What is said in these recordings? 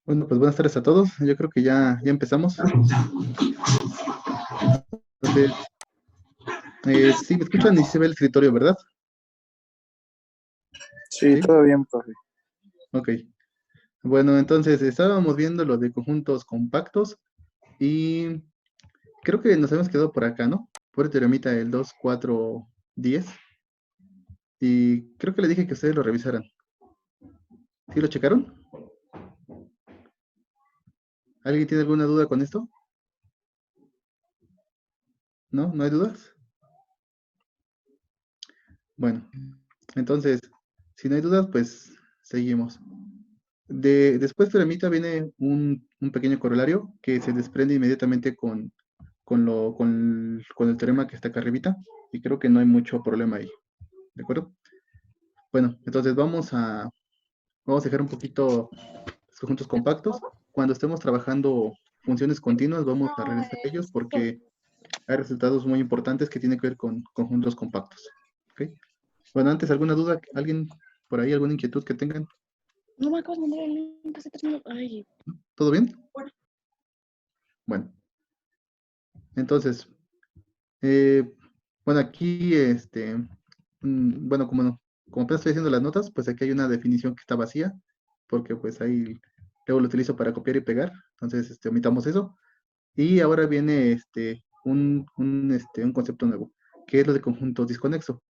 Bueno, pues buenas tardes a todos. Yo creo que ya empezamos. Entonces, sí, me escuchan y se ve el escritorio, ¿verdad? Sí, Sí, todo bien, profe. ok. Bueno, entonces estábamos viendo lo de conjuntos compactos y creo que nos habíamos quedado por acá, ¿no? Por el teoremita del 2, 4, 10. Y creo que le dije que ustedes lo revisaran. ¿Sí lo checaron? ¿Alguien tiene alguna duda con esto? ¿No? ¿No hay dudas? Bueno, entonces, si no hay dudas, pues seguimos. Después de la mitad viene un pequeño corolario que se desprende inmediatamente con el teorema que está acá arribita, y creo que no hay mucho problema ahí, ¿de acuerdo? Bueno, entonces vamos a dejar un poquito los conjuntos compactos. Cuando estemos trabajando funciones continuas, vamos a regresar a ellos porque hay resultados muy importantes que tienen que ver con conjuntos compactos, ¿ok? Bueno, antes, ¿alguna duda? ¿Alguien por ahí, alguna inquietud que tengan? No me acabas de mandar el link hace 3 minutos. Ay. ¿Todo bien? Bueno, entonces, Eh, bueno, aquí, bueno, como apenas estoy haciendo las notas, pues aquí hay una definición que está vacía, porque pues ahí luego lo utilizo para copiar y pegar, entonces omitamos eso. Y ahora viene un concepto nuevo, que es lo de conjunto disconexo.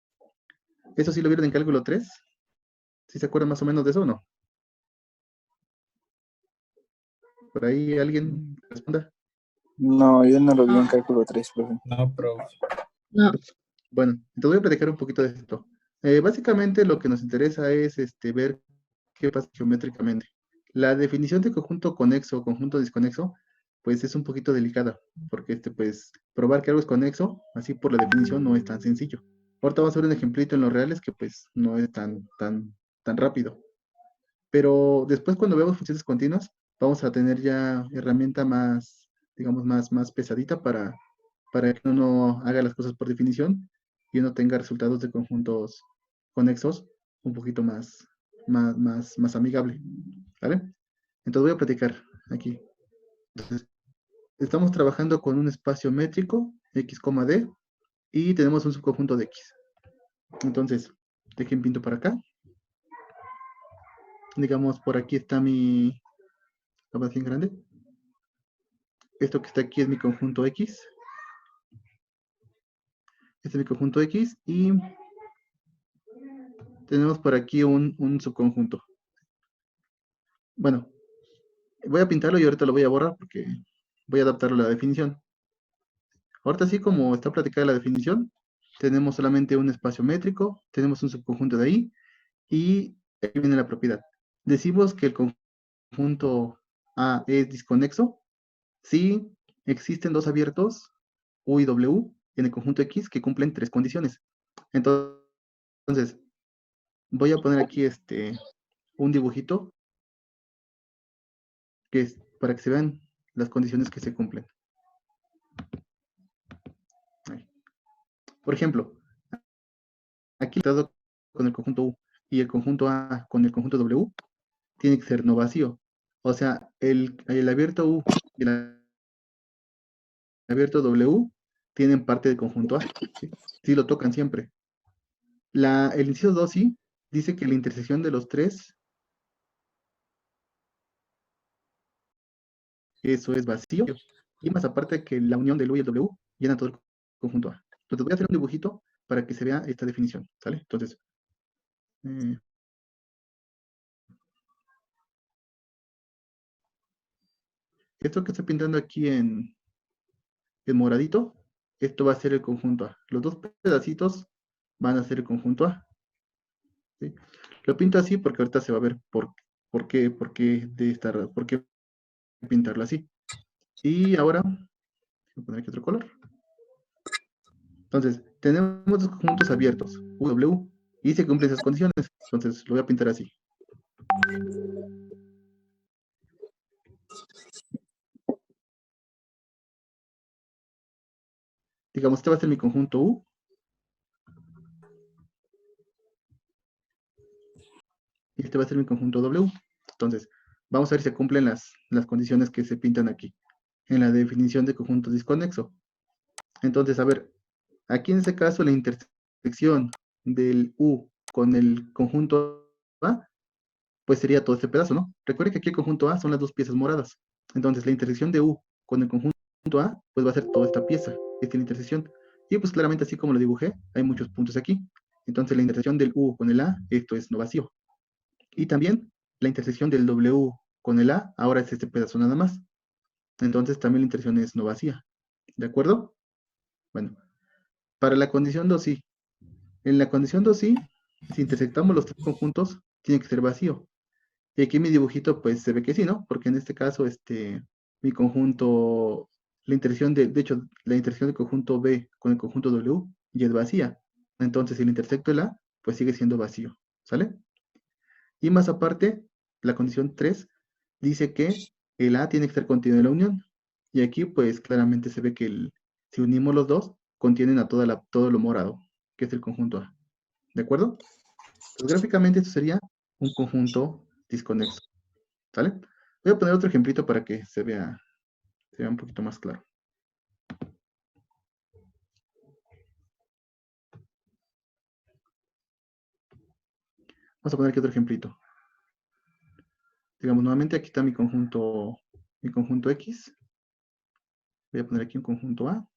¿Eso sí lo vieron en cálculo 3? ¿Sí se acuerdan más o menos de eso o no? Por ahí alguien responda. No, yo no lo vi en cálculo 3, profe. No, profe. No. Bueno, te voy a platicar un poquito de esto. Básicamente lo que nos interesa es ver qué pasa geométricamente. La definición de conjunto conexo o conjunto desconexo, pues es un poquito delicada, porque pues probar que algo es conexo, así por la definición, no es tan sencillo. Ahorita vamos a ver un ejemplito en los reales que pues no es tan rápido. Pero después cuando veamos funciones continuas, vamos a tener ya herramienta más, digamos, más pesadita para que uno haga las cosas por definición y uno tenga resultados de conjuntos conexos un poquito más amigable, ¿vale? Entonces voy a platicar aquí. Entonces, estamos trabajando con un espacio métrico, x, d, y tenemos un subconjunto de x. Entonces, dejen pinto para acá. Digamos, por aquí está mi, la más bien grande. Esto que está aquí es mi conjunto x. Este es mi conjunto x y tenemos por aquí un subconjunto. Bueno, voy a pintarlo y ahorita lo voy a borrar porque voy a adaptarlo a la definición. Ahorita sí, como está platicada la definición, tenemos solamente un espacio métrico, tenemos un subconjunto de ahí y aquí viene la propiedad. Decimos que el conjunto A es disconexo si existen dos abiertos U y W en el conjunto X que cumplen tres condiciones. Entonces, voy a poner aquí un dibujito que es para que se vean las condiciones que se cumplen. Ahí. Por ejemplo, aquí estado con el conjunto U y el conjunto A con el conjunto W tiene que ser no vacío. O sea, el abierto U y el abierto W tienen parte del conjunto A. Sí lo tocan siempre. El inciso 2 sí dice que la intersección de los tres, eso es vacío. Y más aparte que la unión del U y el W llena todo el conjunto A. Entonces voy a hacer un dibujito para que se vea esta definición, ¿sale? Entonces, esto que estoy pintando aquí en moradito, esto va a ser el conjunto A. Los dos pedacitos van a ser el conjunto A. ¿Sí? Lo pinto así porque ahorita se va a ver por qué pintarlo así. Y ahora, voy a poner aquí otro color. Entonces, tenemos dos conjuntos abiertos, U, W, y se cumplen esas condiciones. Entonces, lo voy a pintar así. Digamos, este va a ser mi conjunto U. Y este va a ser mi conjunto W. Entonces, vamos a ver si se cumplen las condiciones que se pintan aquí, en la definición de conjunto disconexo. Entonces, a ver, aquí en este caso la intersección del U con el conjunto A, pues sería todo este pedazo, ¿no? Recuerden que aquí el conjunto A son las dos piezas moradas. Entonces, la intersección de U con el conjunto A, pues va a ser toda esta pieza, esta es la intersección. Y pues claramente así como lo dibujé, hay muchos puntos aquí. Entonces, la intersección del U con el A, esto es no vacío. Y también la intersección del W con el A, ahora es este pedazo nada más. Entonces, también la intersección es no vacía. ¿De acuerdo? Bueno, para la condición 2 sí. En la condición 2 sí, si intersectamos los tres conjuntos, tiene que ser vacío. Y aquí mi dibujito, pues se ve que sí, ¿no? Porque en este caso, mi conjunto, la intersección de hecho, la intersección del conjunto B con el conjunto W ya es vacía. Entonces, si le intersecto el A, pues sigue siendo vacío. ¿Sale? Y más aparte, la condición 3 dice que el A tiene que estar contenido en la unión. Y aquí, pues claramente se ve que si unimos los dos, contienen a todo lo morado, que es el conjunto A. ¿De acuerdo? Pues gráficamente esto sería un conjunto disconexo. ¿Sale? Voy a poner otro ejemplito para que se vea un poquito más claro. Vamos a poner aquí otro ejemplito. Digamos, nuevamente aquí está mi conjunto X. Voy a poner aquí un conjunto A.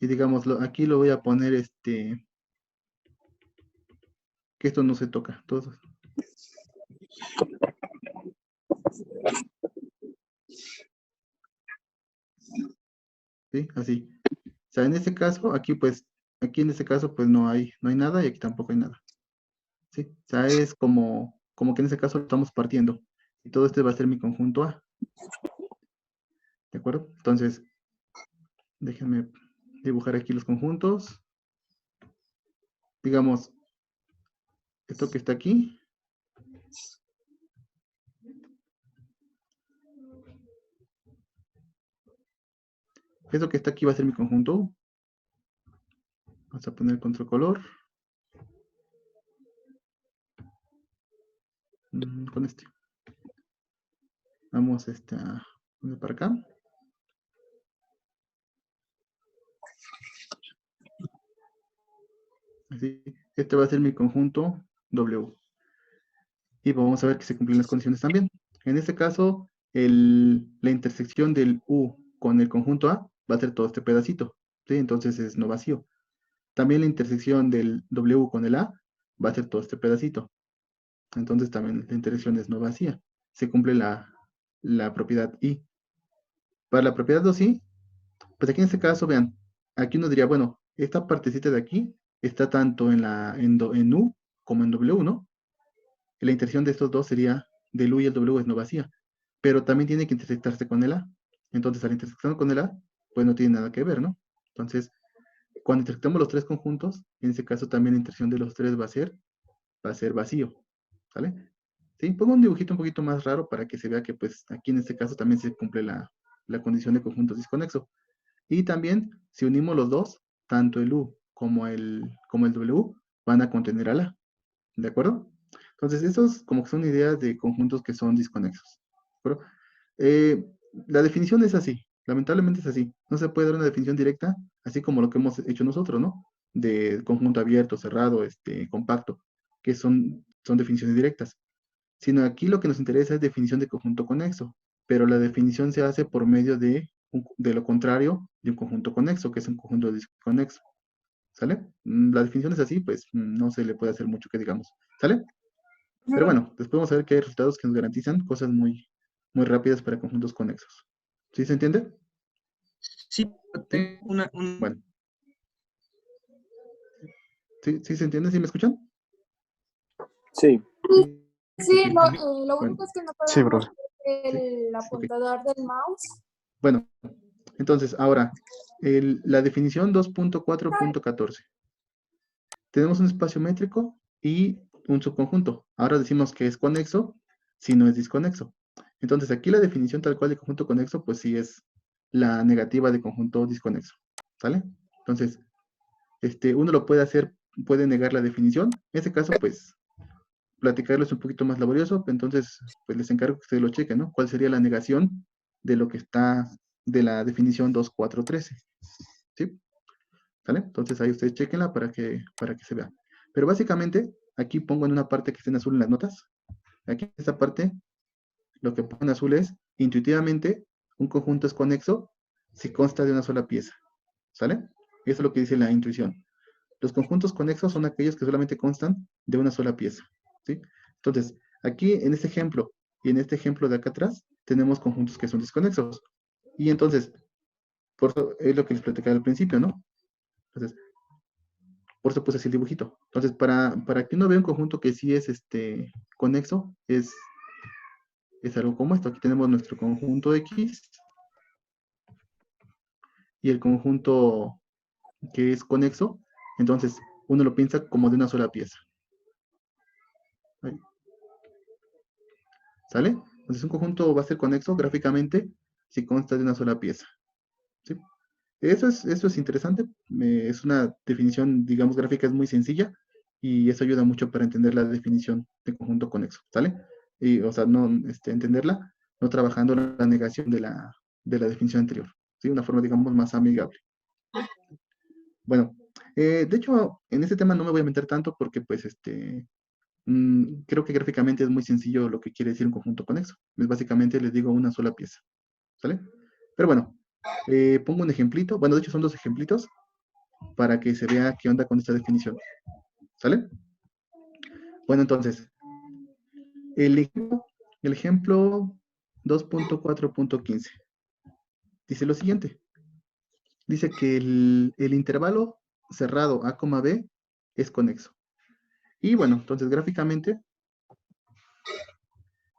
Y digamos, aquí lo voy a poner que esto no se toca. Todo. ¿Sí? Así. O sea, en este caso, aquí en este caso, pues no hay nada y aquí tampoco hay nada. ¿Sí? O sea, es como que en este caso lo estamos partiendo. Y todo este va a ser mi conjunto A. ¿De acuerdo? Entonces, déjenme dibujar aquí los conjuntos. Digamos, esto que está aquí. Eso que está aquí va a ser mi conjunto. Vamos a poner control color. Con este. Vamos a poner para acá. Así. Este va a ser mi conjunto W. Y vamos a ver que se cumplen las condiciones también. En este caso, la intersección del U con el conjunto A va a ser todo este pedacito. ¿Sí? Entonces es no vacío. También la intersección del W con el A va a ser todo este pedacito. Entonces también la intersección es no vacía. Se cumple la propiedad I. Para la propiedad 2i, pues aquí en este caso, vean, aquí uno diría, bueno, esta partecita de aquí está tanto en U como en W, ¿no? Y la intersección de estos dos sería del U y el W es no vacía, pero también tiene que intersectarse con el A. Entonces, al intersectar con el A, pues no tiene nada que ver, ¿no? Entonces, cuando intersectamos los tres conjuntos, en este caso también la intersección de los tres va a ser vacío, ¿sale? Sí, pongo un dibujito un poquito más raro para que se vea que pues aquí en este caso también se cumple la condición de conjunto disconexo. Y también, si unimos los dos, tanto el U como el W van a contener al A. ¿De acuerdo? Entonces, estos como que son ideas de conjuntos que son disconexos. ¿De acuerdo? La definición es así. Lamentablemente es así. No se puede dar una definición directa, así como lo que hemos hecho nosotros, ¿no? De conjunto abierto, cerrado, compacto, que son definiciones directas. Sino aquí lo que nos interesa es definición de conjunto conexo, pero la definición se hace por medio de lo contrario de un conjunto conexo, que es un conjunto disconexo. ¿Sale? La definición es así, pues no se le puede hacer mucho que digamos. ¿Sale? Pero bueno, después vamos a ver que hay resultados que nos garantizan cosas muy, muy rápidas para conjuntos conexos. ¿Sí se entiende? Sí, ¿Sí? una, Bueno. ¿Sí se entiende? ¿Sí me escuchan? Sí. Sí, Ok. lo Bueno, único es que no Sí, podemos profe. ver sí, el ok. apuntador del mouse. Bueno, entonces ahora, la definición 2.4.14. Tenemos un espacio métrico y un subconjunto. Ahora decimos que es conexo si no es disconexo. Entonces aquí la definición tal cual de conjunto conexo, pues sí es la negativa de conjunto disconexo. ¿Sale? Entonces, uno lo puede hacer puede negar la definición. En ese caso, pues, platicarlo es un poquito más laborioso, entonces, pues les encargo que ustedes lo chequen, ¿no? ¿Cuál sería la negación de lo que está de la definición 2.4.13? ¿Sí? ¿Sale? Entonces ahí ustedes chequenla para que se vea. Pero básicamente, aquí pongo en una parte que está en azul en las notas. Aquí en esta parte, lo que pongo en azul es, intuitivamente, un conjunto es conexo si consta de una sola pieza. ¿Sale? Eso es lo que dice la intuición. Los conjuntos conexos son aquellos que solamente constan de una sola pieza. ¿Sí? Entonces, aquí en este ejemplo y en este ejemplo de acá atrás, tenemos conjuntos que son desconexos. Y entonces, por eso es lo que les platicaba al principio, ¿no? Entonces, por eso puse así el dibujito. Entonces, para que uno vea un conjunto que sí es conexo, es algo como esto. Aquí tenemos nuestro conjunto X y el conjunto que es conexo. Entonces, uno lo piensa como de una sola pieza. Ahí. ¿Sale? Entonces, un conjunto va a ser conexo gráficamente si consta de una sola pieza. ¿Sí? Eso es interesante. Es una definición, digamos, gráfica, es muy sencilla y eso ayuda mucho para entender la definición de conjunto conexo, ¿sale? Y, o sea, no entenderla, no trabajando la negación de la definición anterior, ¿sí? Una forma, digamos, más amigable. Bueno, de hecho, en este tema no me voy a meter tanto porque, pues, creo que gráficamente es muy sencillo lo que quiere decir un conjunto conexo. Es básicamente, les digo, una sola pieza, ¿sale? Pero bueno, pongo un ejemplito. Bueno, de hecho son dos ejemplitos para que se vea qué onda con esta definición. ¿Sale? Bueno, entonces, el ejemplo 2.4.15 dice lo siguiente. Dice que el intervalo cerrado A, B es conexo. Y bueno, entonces gráficamente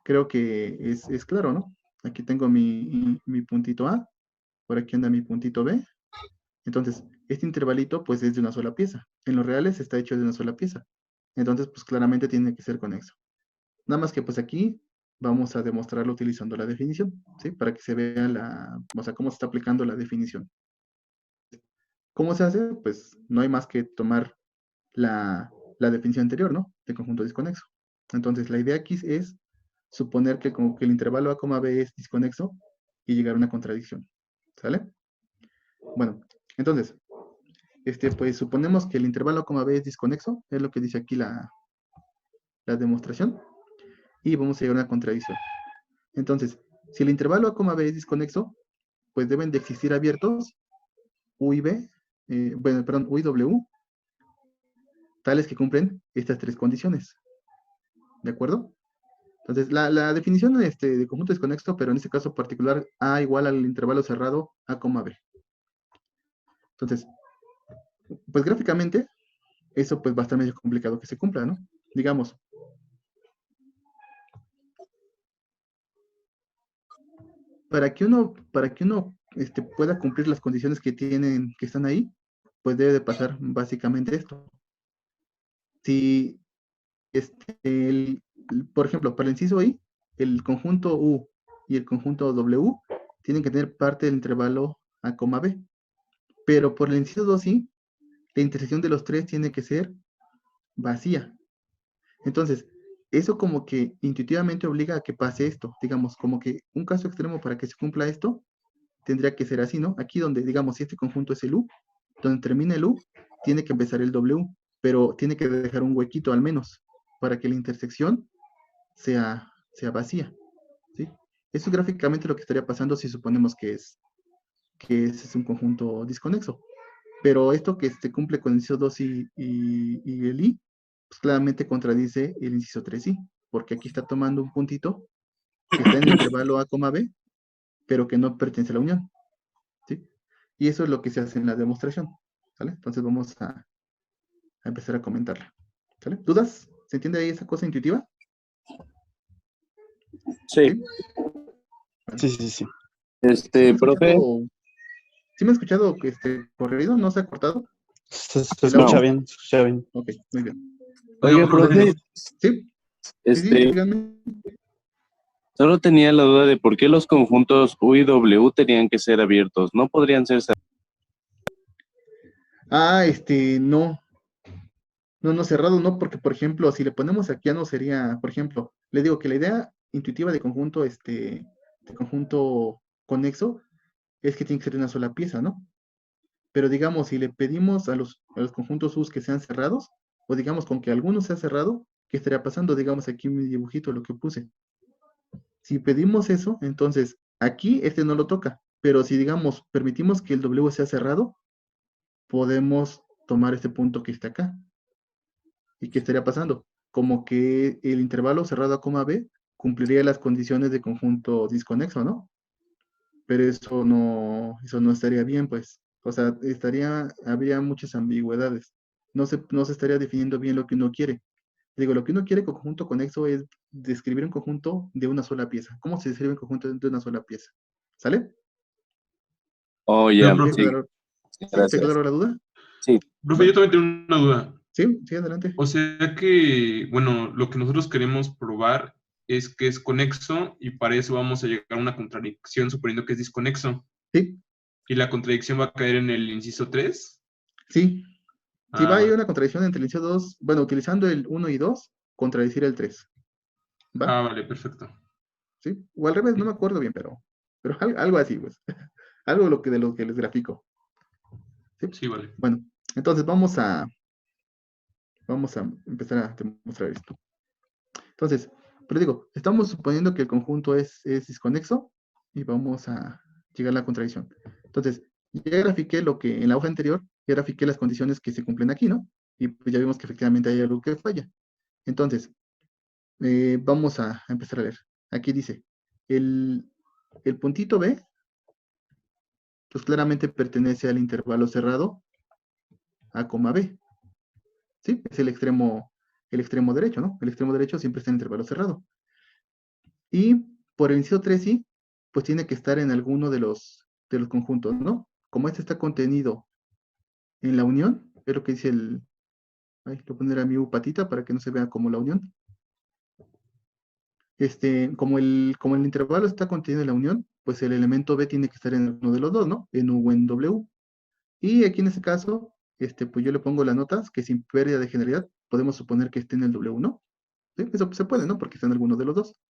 creo que es claro, ¿no? Aquí tengo mi puntito A, por aquí anda mi puntito B. Entonces, este intervalito pues es de una sola pieza. En los reales está hecho de una sola pieza. Entonces, pues claramente tiene que ser conexo. Nada más que pues aquí vamos a demostrarlo utilizando la definición, ¿sí? Para que se vea o sea, cómo se está aplicando la definición. ¿Cómo se hace? Pues no hay más que tomar la definición anterior, ¿no? De conjunto disconexo. Entonces, la idea aquí es suponer que como que el intervalo A, B es disconexo y llegar a una contradicción. ¿Sale? Bueno, entonces, pues suponemos que el intervalo A, B es disconexo, es lo que dice aquí la demostración, y vamos a llegar a una contradicción. Entonces, si el intervalo A, B es disconexo, pues deben de existir abiertos U y B, U y W, tales que cumplen estas tres condiciones. ¿De acuerdo? Entonces, la definición de conjunto desconexo, pero en este caso particular, A igual al intervalo cerrado A, B. Entonces, pues gráficamente, eso pues va a estar medio complicado que se cumpla, ¿no? Digamos, para que uno pueda cumplir las condiciones que están ahí, pues debe de pasar básicamente esto. Si, por ejemplo, para el inciso I, el conjunto U y el conjunto W tienen que tener parte del intervalo A, B. Pero por el inciso 2i, la intersección de los tres tiene que ser vacía. Entonces, eso como que intuitivamente obliga a que pase esto. Digamos, como que un caso extremo para que se cumpla esto, tendría que ser así, ¿no? Aquí donde, digamos, si este conjunto es el U, donde termina el U, tiene que empezar el W, pero tiene que dejar un huequito al menos, para que la intersección sea vacía, ¿sí? Eso es gráficamente lo que estaría pasando si suponemos que es un conjunto disconexo. Pero esto que cumple con el inciso 2 y el I, pues claramente contradice el inciso 3i, porque aquí está tomando un puntito que está en el intervalo A, B, pero que no pertenece a la unión, ¿sí? Y eso es lo que se hace en la demostración, ¿vale? Entonces vamos a empezar a comentarla, ¿sale? ¿Dudas? ¿Se entiende ahí esa cosa intuitiva? Sí. ¿Sí? Bueno, Sí. Profe, ¿sí me ha escuchado que corrido? ¿No se ha cortado? Se ¿El escucha audio? bien, se escucha bien. Ok, muy bien. oiga, profe, ¿Sí? Sí, díganme. solo tenía la duda de por qué los conjuntos U y W tenían que ser abiertos, ¿no podrían ser cerrados? No. No, cerrado no, porque por ejemplo, si le ponemos aquí ya no sería, por ejemplo, le digo que la idea intuitiva de conjunto conexo es que tiene que ser una sola pieza, ¿no? Pero digamos, si le pedimos a los conjuntos US que sean cerrados, o digamos con que alguno sea cerrado, ¿qué estaría pasando? Digamos aquí en mi dibujito lo que puse. Si pedimos eso, entonces aquí este no lo toca, pero si digamos permitimos que el W sea cerrado, podemos tomar este punto que está acá. ¿Y qué estaría pasando? Como que el intervalo cerrado a coma B cumpliría las condiciones de conjunto disconexo, ¿no? Pero eso no estaría bien, pues. O sea, habría muchas ambigüedades. No se estaría definiendo bien lo que uno quiere. Digo, lo que uno quiere con conjunto conexo es describir un conjunto de una sola pieza. ¿Cómo se describe un conjunto de una sola pieza? ¿Sale? Oh, Pero, ya, ¿Sí profe, sí, ¿Sí? ¿Te gracias. aclaró la duda? Sí, profe, yo bueno. también tengo una duda. Sí, sí, adelante. O sea que, bueno, lo que nosotros queremos probar es que es conexo y para eso vamos a llegar a una contradicción suponiendo que es disconexo. Sí, ¿Y la contradicción va a caer en el inciso 3? sí. Si va a Ah, haber vale. una contradicción entre el inciso 2, bueno, utilizando el 1 y 2, contradecir el 3. ¿Va? Vale, perfecto. ¿Sí? O al revés, no Sí, me acuerdo bien, pero algo así, pues. Algo de lo que les grafico. ¿Sí? sí, vale. Bueno, entonces vamos a empezar a demostrar esto. Entonces, pero digo, estamos suponiendo que el conjunto es disconexo y vamos a llegar a la contradicción. Entonces, ya grafiqué lo que en la hoja anterior, ya grafiqué las condiciones que se cumplen aquí, ¿no? Y pues ya vimos que efectivamente hay algo que falla. Entonces, vamos a empezar a leer. Aquí dice, el puntito B, pues claramente pertenece al intervalo cerrado A, B. ¿Sí? Es el extremo derecho, ¿no? El extremo derecho siempre está en intervalo cerrado. Y por el inciso 3 sí, pues tiene que estar en alguno de los conjuntos, ¿no? Como este está contenido en la unión, es lo que dice ay, lo poner a mi patita para que no se vea como la unión. Como el intervalo está contenido en la unión, pues el elemento B tiene que estar en uno de los dos, ¿no? En U o en W. Y aquí en este caso, pues yo le pongo las notas que sin pérdida de generalidad podemos suponer que esté en el W, ¿no? ¿Sí? Eso se puede, ¿no? Porque está en alguno de los dos.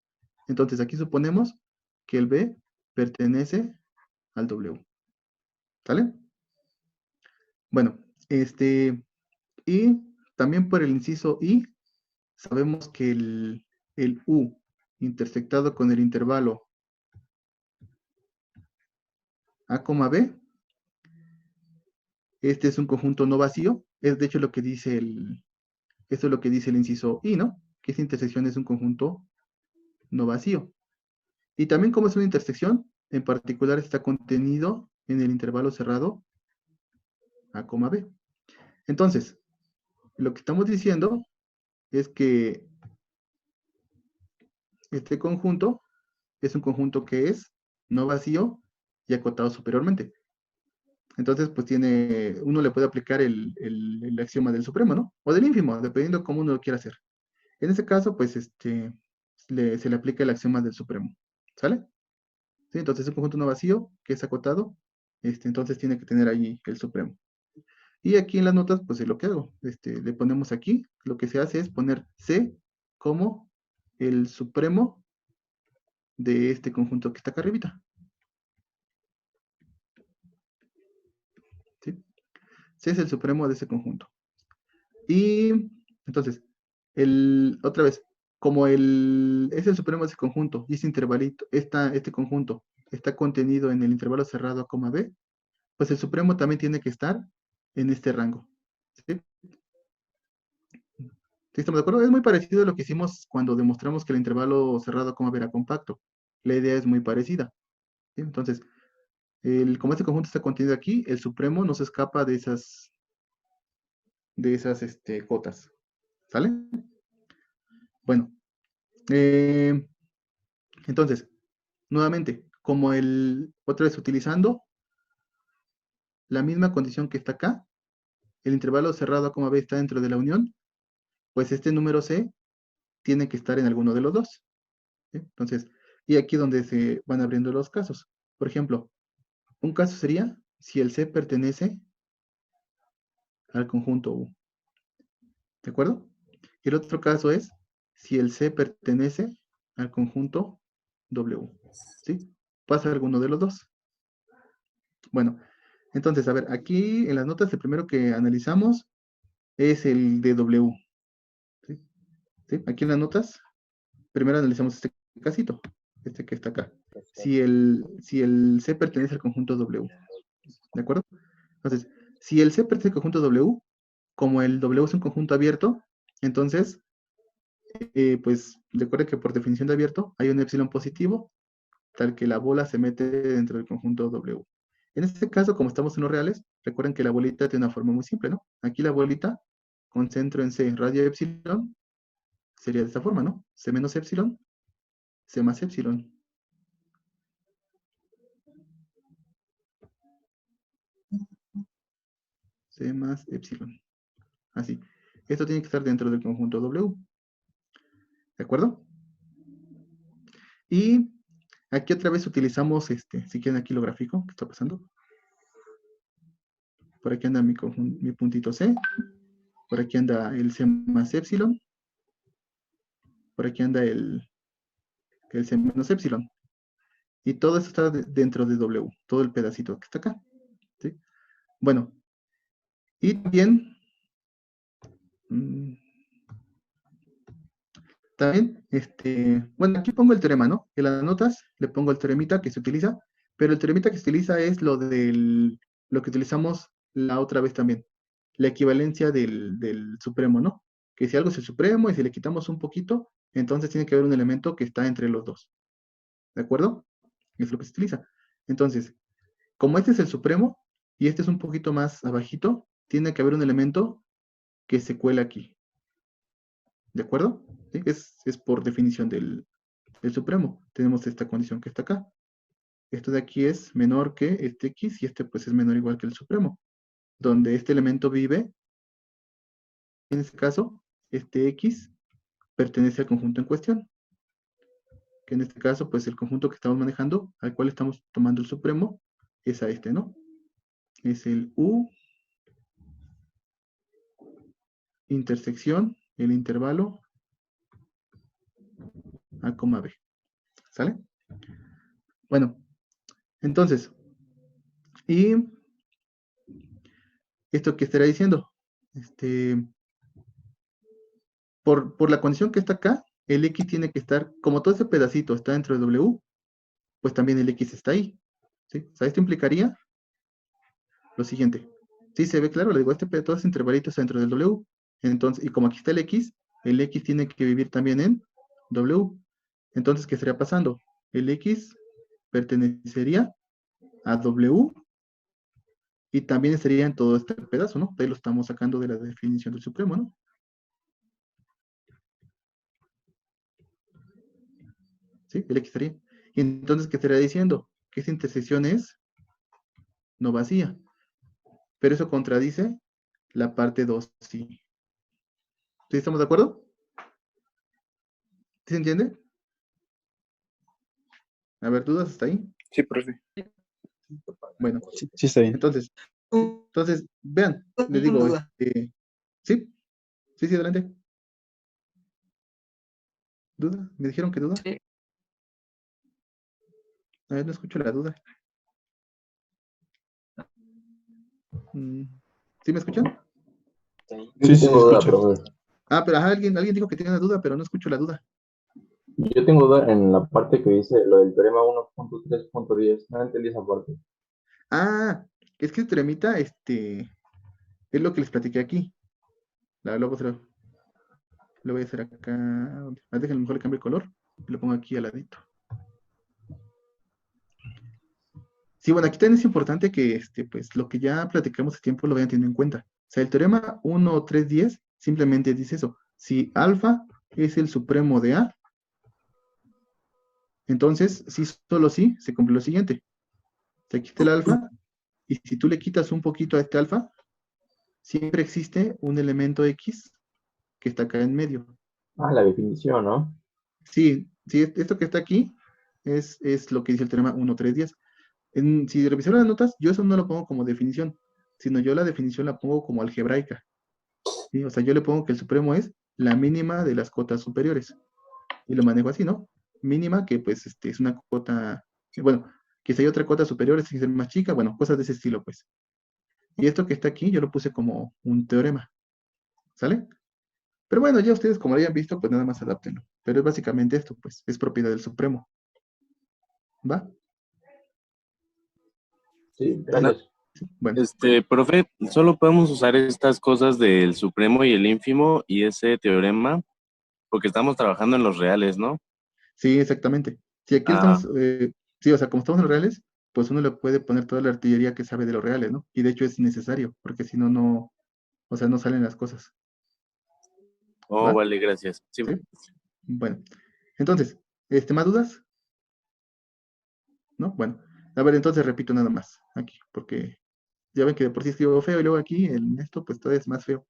Entonces aquí suponemos que el B pertenece al W. ¿Sale? Bueno, y también por el inciso I, sabemos que el U intersectado con el intervalo A, B, este es un conjunto no vacío, es de hecho esto es lo que dice el inciso I, ¿no? Que esta intersección es un conjunto no vacío. Y también como es una intersección, en particular está contenido en el intervalo cerrado A, B. Entonces, lo que estamos diciendo es que este conjunto es un conjunto que es no vacío y acotado superiormente. Entonces, pues uno le puede aplicar el axioma del supremo, ¿no? O del ínfimo, dependiendo cómo uno lo quiera hacer. En este caso, pues, se le aplica el axioma del supremo. ¿Sale? ¿Sí? Entonces, es un conjunto no vacío que es acotado, entonces tiene que tener ahí el supremo. Y aquí en las notas, pues es lo que hago. Le ponemos aquí, lo que se hace es poner C como el supremo de este conjunto que está acá arribita. ¿Sí? C es el supremo de ese conjunto. Y entonces, otra vez, como es el supremo de ese conjunto y ese intervalito, este conjunto está contenido en el intervalo cerrado a coma B, pues el supremo también tiene que estar en este rango. ¿Sí? ¿Sí estamos de acuerdo? Es muy parecido a lo que hicimos cuando demostramos que el intervalo cerrado a coma B era compacto. La idea es muy parecida. ¿Sí? Entonces, como este conjunto está contenido aquí, el supremo no se escapa de esas cotas. ¿Sale? Bueno, entonces, nuevamente, otra vez utilizando la misma condición que está acá, el intervalo cerrado a coma B está dentro de la unión, pues este número C tiene que estar en alguno de los dos. ¿Sí? Entonces, y aquí donde se van abriendo los casos. Por ejemplo, un caso sería si el C pertenece al conjunto U. ¿De acuerdo? Y el otro caso es si el C pertenece al conjunto W. ¿Sí? Pasa alguno de los dos. Bueno, entonces, a ver, aquí en las notas el primero que analizamos es el de W. ¿Sí? ¿Sí? Aquí en las notas, primero analizamos este casito, este que está acá. Si el C pertenece al conjunto W. ¿De acuerdo? Entonces, si el C pertenece al conjunto W, como el W es un conjunto abierto, entonces, pues recuerde que por definición de abierto hay un epsilon positivo, tal que la bola se mete dentro del conjunto W. En este caso, como estamos en los reales, recuerden que la bolita tiene una forma muy simple, ¿no? Aquí la bolita con centro en C, radio epsilon, sería de esta forma, ¿no? C menos epsilon, C más epsilon. C más epsilon. Así. Esto tiene que estar dentro del conjunto W. ¿De acuerdo? Y aquí otra vez utilizamos, si quieren aquí lo gráfico, ¿qué está pasando? Por aquí anda mi puntito C. Por aquí anda el C más epsilon. Por aquí anda el C menos epsilon. Y todo esto está dentro de W. Todo el pedacito que está acá. ¿Sí? Bueno. Y también... También, bueno, aquí pongo el teorema, ¿no? En las notas le pongo el teoremita que se utiliza, pero el teoremita que se utiliza es lo que utilizamos la otra vez también, la equivalencia del supremo, ¿no? Que si algo es el supremo y si le quitamos un poquito, entonces tiene que haber un elemento que está entre los dos, ¿de acuerdo? Es lo que se utiliza. Entonces, como este es el supremo y este es un poquito más abajito, tiene que haber un elemento que se cuela aquí. ¿De acuerdo? ¿Sí? Es por definición del supremo. Tenemos esta condición que está acá. Esto de aquí es menor que este X y este pues es menor o igual que el supremo. Donde este elemento vive, en este caso, este X pertenece al conjunto en cuestión. Que en este caso, pues el conjunto que estamos manejando, al cual estamos tomando el supremo, es a este, ¿no? Es el U intersección, el intervalo A, B. ¿Sale? Bueno, entonces, y esto que estará diciendo, por la condición que está acá, el X tiene que estar, como todo ese pedacito está dentro de W, pues también el X está ahí. ¿Sí? O sea, esto implicaría lo siguiente. ¿Sí se ve claro? Le digo, todo ese intervalito está dentro del W. Entonces, y como aquí está el X tiene que vivir también en W. Entonces, ¿qué estaría pasando? El X pertenecería a W y también estaría en todo este pedazo, ¿no? De ahí lo estamos sacando de la definición del supremo, ¿no? ¿Sí? El X estaría. Y entonces, ¿qué estaría diciendo? Que esta intersección es no vacía. Pero eso contradice la parte 2, sí. ¿Sí estamos de acuerdo? ¿Sí se entiende? A ver, ¿dudas hasta ahí? Sí, profe. Bueno, Sí, está bien. entonces, vean, les digo, ¿sí? Sí, adelante. ¿Duda? ¿Me dijeron que duda? Sí. A ver, no escucho la duda. ¿Sí me escuchan? Sí, se escucha. Ah, pero alguien dijo que tiene una duda, pero no escucho la duda. Yo tengo duda en la parte que dice lo del teorema 1.3.10. No entendí esa parte. Ah, es que el teoremita, es lo que les platiqué aquí. Luego lo voy a hacer acá. Déjenme mejor le cambio el color y lo pongo aquí al ladito. Sí, bueno, aquí también es importante que pues lo que ya platicamos a tiempo lo vayan teniendo en cuenta. O sea, el teorema 1.3.10 simplemente dice eso. Si alfa es el supremo de A, entonces, sí, solo sí, se cumple lo siguiente. Se quita el alfa, y si tú le quitas un poquito a este alfa, siempre existe un elemento X que está acá en medio. Ah, la definición, ¿no? Sí, esto que está aquí es lo que dice el teorema 1.3.10. Si revisaron las notas, yo eso no lo pongo como definición, sino yo la definición la pongo como algebraica. ¿sí? O sea, yo le pongo que el supremo es la mínima de las cotas superiores. Y lo manejo así, ¿no? Mínima, que pues es una cota, bueno, que si hay otra cota superior, es que es más chica, bueno, cosas de ese estilo, pues. Y esto que está aquí, yo lo puse como un teorema, ¿sale? Pero bueno, ya ustedes como lo hayan visto, pues nada más adáptenlo. Pero es básicamente esto, pues, es propiedad del supremo, ¿va? Sí, No, gracias. Bueno, profe, solo podemos usar estas cosas del supremo y el ínfimo y ese teorema porque estamos trabajando en los reales, ¿no? sí, exactamente. Si aquí Ah, estamos, sí, o sea, como estamos en los reales, pues uno le puede poner toda la artillería que sabe de los reales, ¿no? Y de hecho es necesario, porque si no, no, o sea, no salen las cosas, oh, ¿va? vale, gracias. Sí, ¿Sí? Bueno, entonces, ¿más dudas? ¿No? Bueno, a ver, entonces repito nada más aquí, porque ya ven que de por sí escribo feo y luego aquí en esto, pues todavía es más feo.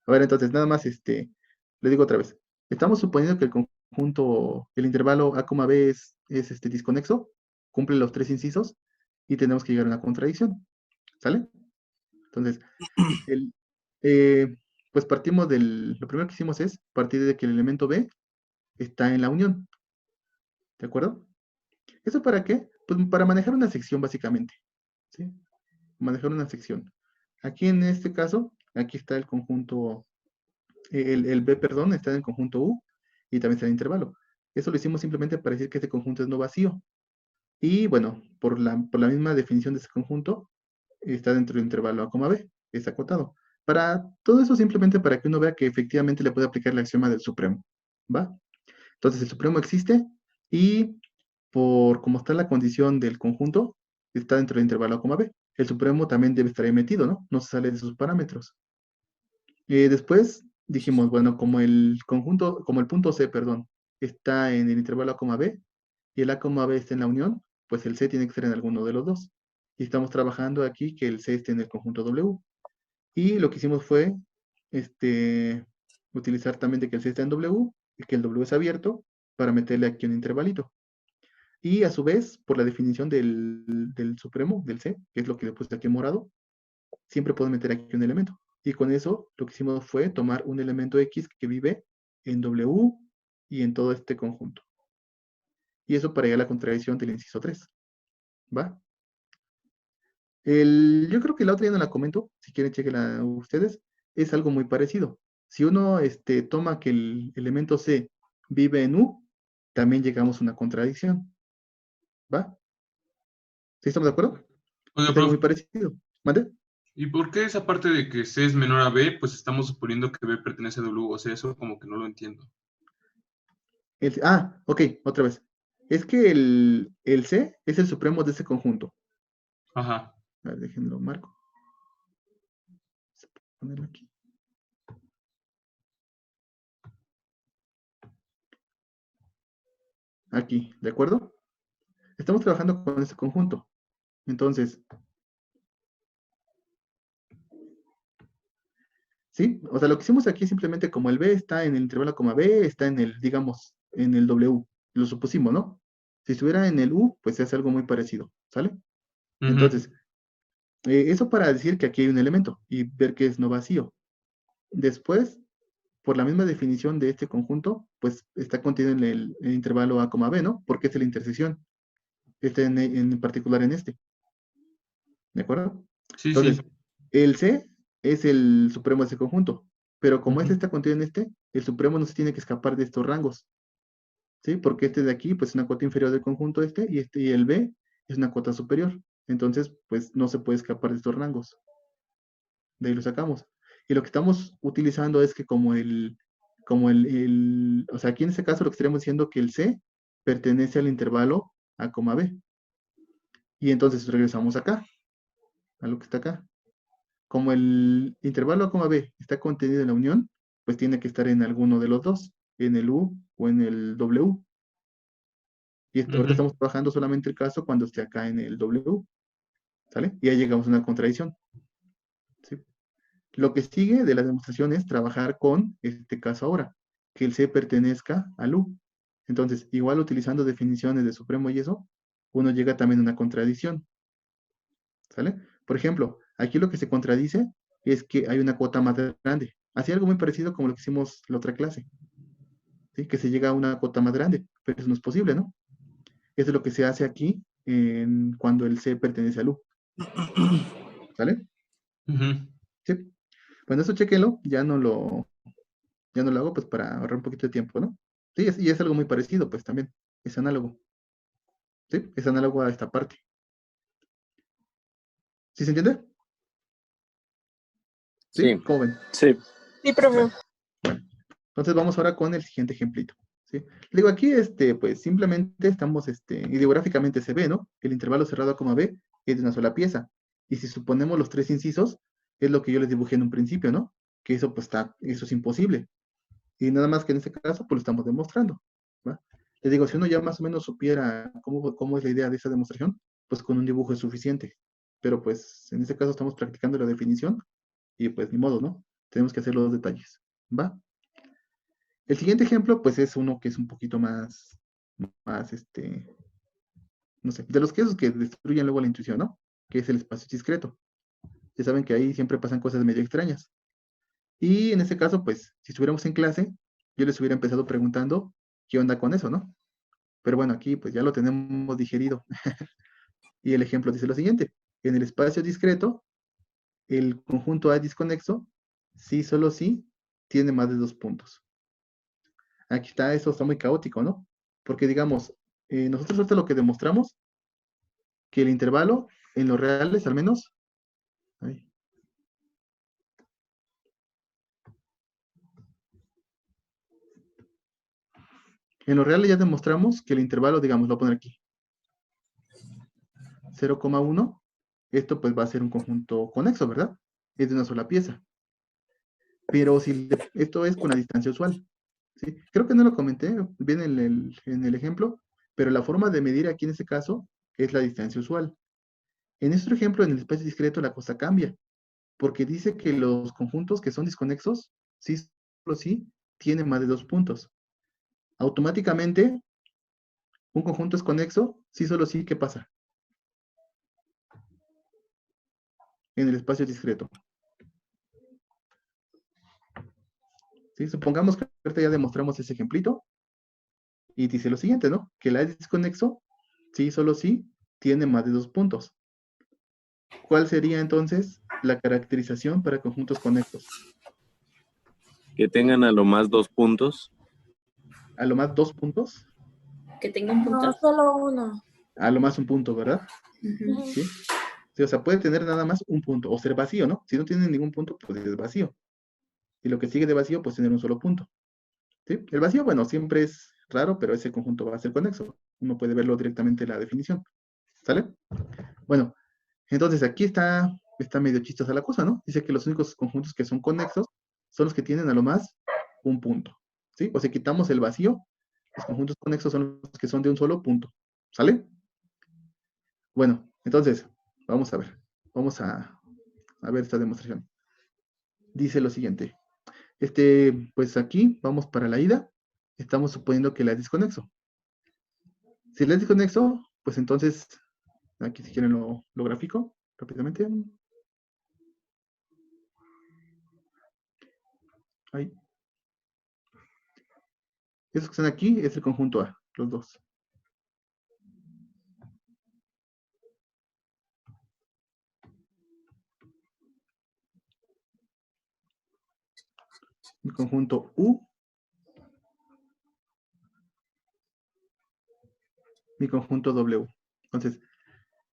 A ver, entonces, nada más, le digo otra vez. Estamos suponiendo que el conjunto, el intervalo A, B es disconexo, cumple los tres incisos y tenemos que llegar a una contradicción. ¿Sale? Entonces, el, eh, pues partimos lo primero que hicimos es partir de que el elemento B está en la unión. ¿De acuerdo? ¿Eso para qué? Pues para manejar una sección básicamente. ¿Sí? Manejar una sección. Aquí en este caso, aquí está el conjunto, el B, perdón, está en el conjunto U y también está en el intervalo. Eso lo hicimos simplemente para decir que este conjunto es no vacío. Y bueno, por la misma definición de ese conjunto, está dentro del intervalo A, B, es acotado. Para todo eso simplemente para que uno vea que efectivamente le puede aplicar el axioma del supremo. ¿Va? Entonces el supremo existe y por como está la condición del conjunto, está dentro del intervalo A, B. El supremo también debe estar ahí metido, ¿no? No se sale de sus parámetros. Después dijimos, bueno, como el conjunto, como el punto C, perdón, está en el intervalo A, B y el A, B está en la unión, pues el C tiene que estar en alguno de los dos. Y estamos trabajando aquí que el C esté en el conjunto W. Y lo que hicimos fue utilizar también de que el C está en W y que el W es abierto para meterle aquí un intervalito. Y a su vez, por la definición del supremo, del C, que es lo que le puse aquí en morado, siempre puedo meter aquí un elemento. Y con eso lo que hicimos fue tomar un elemento X que vive en W y en todo este conjunto. Y eso para llegar a la contradicción del inciso 3. ¿Va? Yo creo que la otra ya no la comento, si quieren chequenla ustedes, es algo muy parecido. Si uno toma que el elemento C vive en U, también llegamos a una contradicción. ¿Va? ¿Sí estamos de acuerdo? Oiga, Es algo prof, muy parecido. ¿Mande? ¿y por qué esa parte de que C es menor a B? Pues estamos suponiendo que B pertenece a W. O sea, eso como que no lo entiendo. Ok, otra vez. Es que el C es el supremo de ese conjunto. Ajá. A ver, déjenlo marco. Ponerlo aquí. Aquí, ¿de acuerdo? Estamos trabajando con este conjunto. Entonces, ¿sí? O sea, lo que hicimos aquí es simplemente como el B está en el intervalo coma B, está en el, digamos, en el W. Lo supusimos, ¿no? Si estuviera en el U, pues se hace algo muy parecido, ¿sale? Ujú. Entonces, eso para decir que aquí hay un elemento y ver que es no vacío. Después, por la misma definición de este conjunto, pues está contenido en el intervalo A, B, ¿no? Porque es la intersección. En particular en este. ¿De acuerdo? Sí, sí. Entonces, el C es el supremo de ese conjunto. Pero como este Ujú. está contenido en este, el supremo no se tiene que escapar de estos rangos. ¿Sí? Porque este de aquí, pues es una cuota inferior del conjunto y el B es una cuota superior. Entonces, pues no se puede escapar de estos rangos. De ahí lo sacamos. Y lo que estamos utilizando es que o sea, aquí en este caso lo que estaríamos diciendo que el C pertenece al intervalo A, B. Y entonces regresamos acá, a lo que está acá. Como el intervalo A, B está contenido en la unión, pues tiene que estar en alguno de los dos, en el U o en el W. Y ahorita Ujú. estamos trabajando solamente el caso cuando esté acá en el W, ¿sale? Y ahí llegamos a una contradicción, ¿sí? Lo que sigue de la demostración es trabajar con este caso ahora, que el C pertenezca al U. Entonces, igual utilizando definiciones de supremo y eso, uno llega también a una contradicción, ¿sale? Por ejemplo, aquí lo que se contradice es que hay una cuota más grande. Así algo muy parecido como lo que hicimos la otra clase, ¿sí? Que se llega a una cuota más grande, pero eso no es posible, ¿no? Eso es lo que se hace aquí cuando el C pertenece al U. ¿Vale? Ujú. Sí. Bueno, eso chequenlo, ya no lo hago pues para ahorrar un poquito de tiempo, ¿no? Sí, y es algo muy parecido, pues también, es análogo. ¿Sí? Es análogo a esta parte. ¿Sí se entiende? ¿Sí? Sí, ¿Cómo ven? sí. Sí, profe. Entonces vamos ahora con el siguiente ejemplito. ¿Sí? Digo, aquí, pues simplemente estamos, ideográficamente se ve, ¿no? El intervalo cerrado a coma B es de una sola pieza. Y si suponemos los 3 incisos, es lo que yo les dibujé en un principio, ¿no? Que eso, pues, eso es imposible. Y nada más que en este caso, pues lo estamos demostrando, ¿va? Les digo, si uno ya más o menos supiera cómo es la idea de esa demostración, pues con un dibujo es suficiente. Pero pues en este caso estamos practicando la definición y pues ni modo, ¿no? Tenemos que hacer los detalles, ¿va? El siguiente ejemplo, pues es uno que es un poquito más, no sé, de los que esos que destruyen luego la intuición, ¿no? Que es el espacio discreto. Ya saben que ahí siempre pasan cosas medio extrañas. Y en este caso, pues, si estuviéramos en clase, yo les hubiera empezado preguntando qué onda con eso, ¿no? Pero bueno, aquí pues ya lo tenemos digerido. Y el ejemplo dice lo siguiente. En el espacio discreto, el conjunto A disconexo, sí, solo sí, tiene más de 2 puntos. Aquí está, eso está muy caótico, ¿no? Porque digamos, nosotros ahorita lo que demostramos, que el intervalo, en los reales al menos, ay, en los reales ya demostramos que el intervalo, digamos, lo voy a poner aquí, 0,1, esto pues va a ser un conjunto conexo, ¿verdad? Es de una sola pieza. Pero si esto es con la distancia usual, ¿sí? Creo que no lo comenté bien en el ejemplo, pero la forma de medir aquí en este caso es la distancia usual. En nuestro ejemplo, en el espacio discreto, la cosa cambia, porque dice que los conjuntos que son disconexos, sí, solo sí, tienen más de 2 puntos. Automáticamente, un conjunto es conexo, sí, solo sí, ¿qué pasa? En el espacio discreto. ¿Sí? Supongamos que ahorita ya demostramos ese ejemplito, y dice lo siguiente, ¿no? Que la es disconexo, sí, solo sí, tiene más de 2 puntos. ¿Cuál sería entonces la caracterización para conjuntos conexos? Que tengan a lo más 2 puntos. A lo más 2 puntos, Que tenga un No, punto. solo uno. a lo más un punto, ¿verdad? Ujú. ¿Sí? Sí, o sea, puede tener nada más un punto, o ser vacío, ¿no? Si no tiene ningún punto, pues es vacío. Y lo que sigue de vacío, pues tener un solo punto. ¿Sí? El vacío, bueno, siempre es raro, pero ese conjunto va a ser conexo. Uno puede verlo directamente en la definición. ¿Sale? Bueno, entonces aquí está medio chistosa la cosa, ¿no? Dice que los únicos conjuntos que son conexos son los que tienen a lo más un punto. ¿Sí? O si quitamos el vacío, los conjuntos conexos son los que son de un solo punto. ¿Sale? Bueno, entonces, vamos a ver. Vamos a ver esta demostración. Dice lo siguiente. Pues aquí vamos para la ida. Estamos suponiendo que la es disconexo. Si la es disconexo, pues entonces, aquí si quieren lo grafico rápidamente. Ahí. Esos que están aquí es el conjunto A, los dos. El conjunto U, mi conjunto W. Entonces,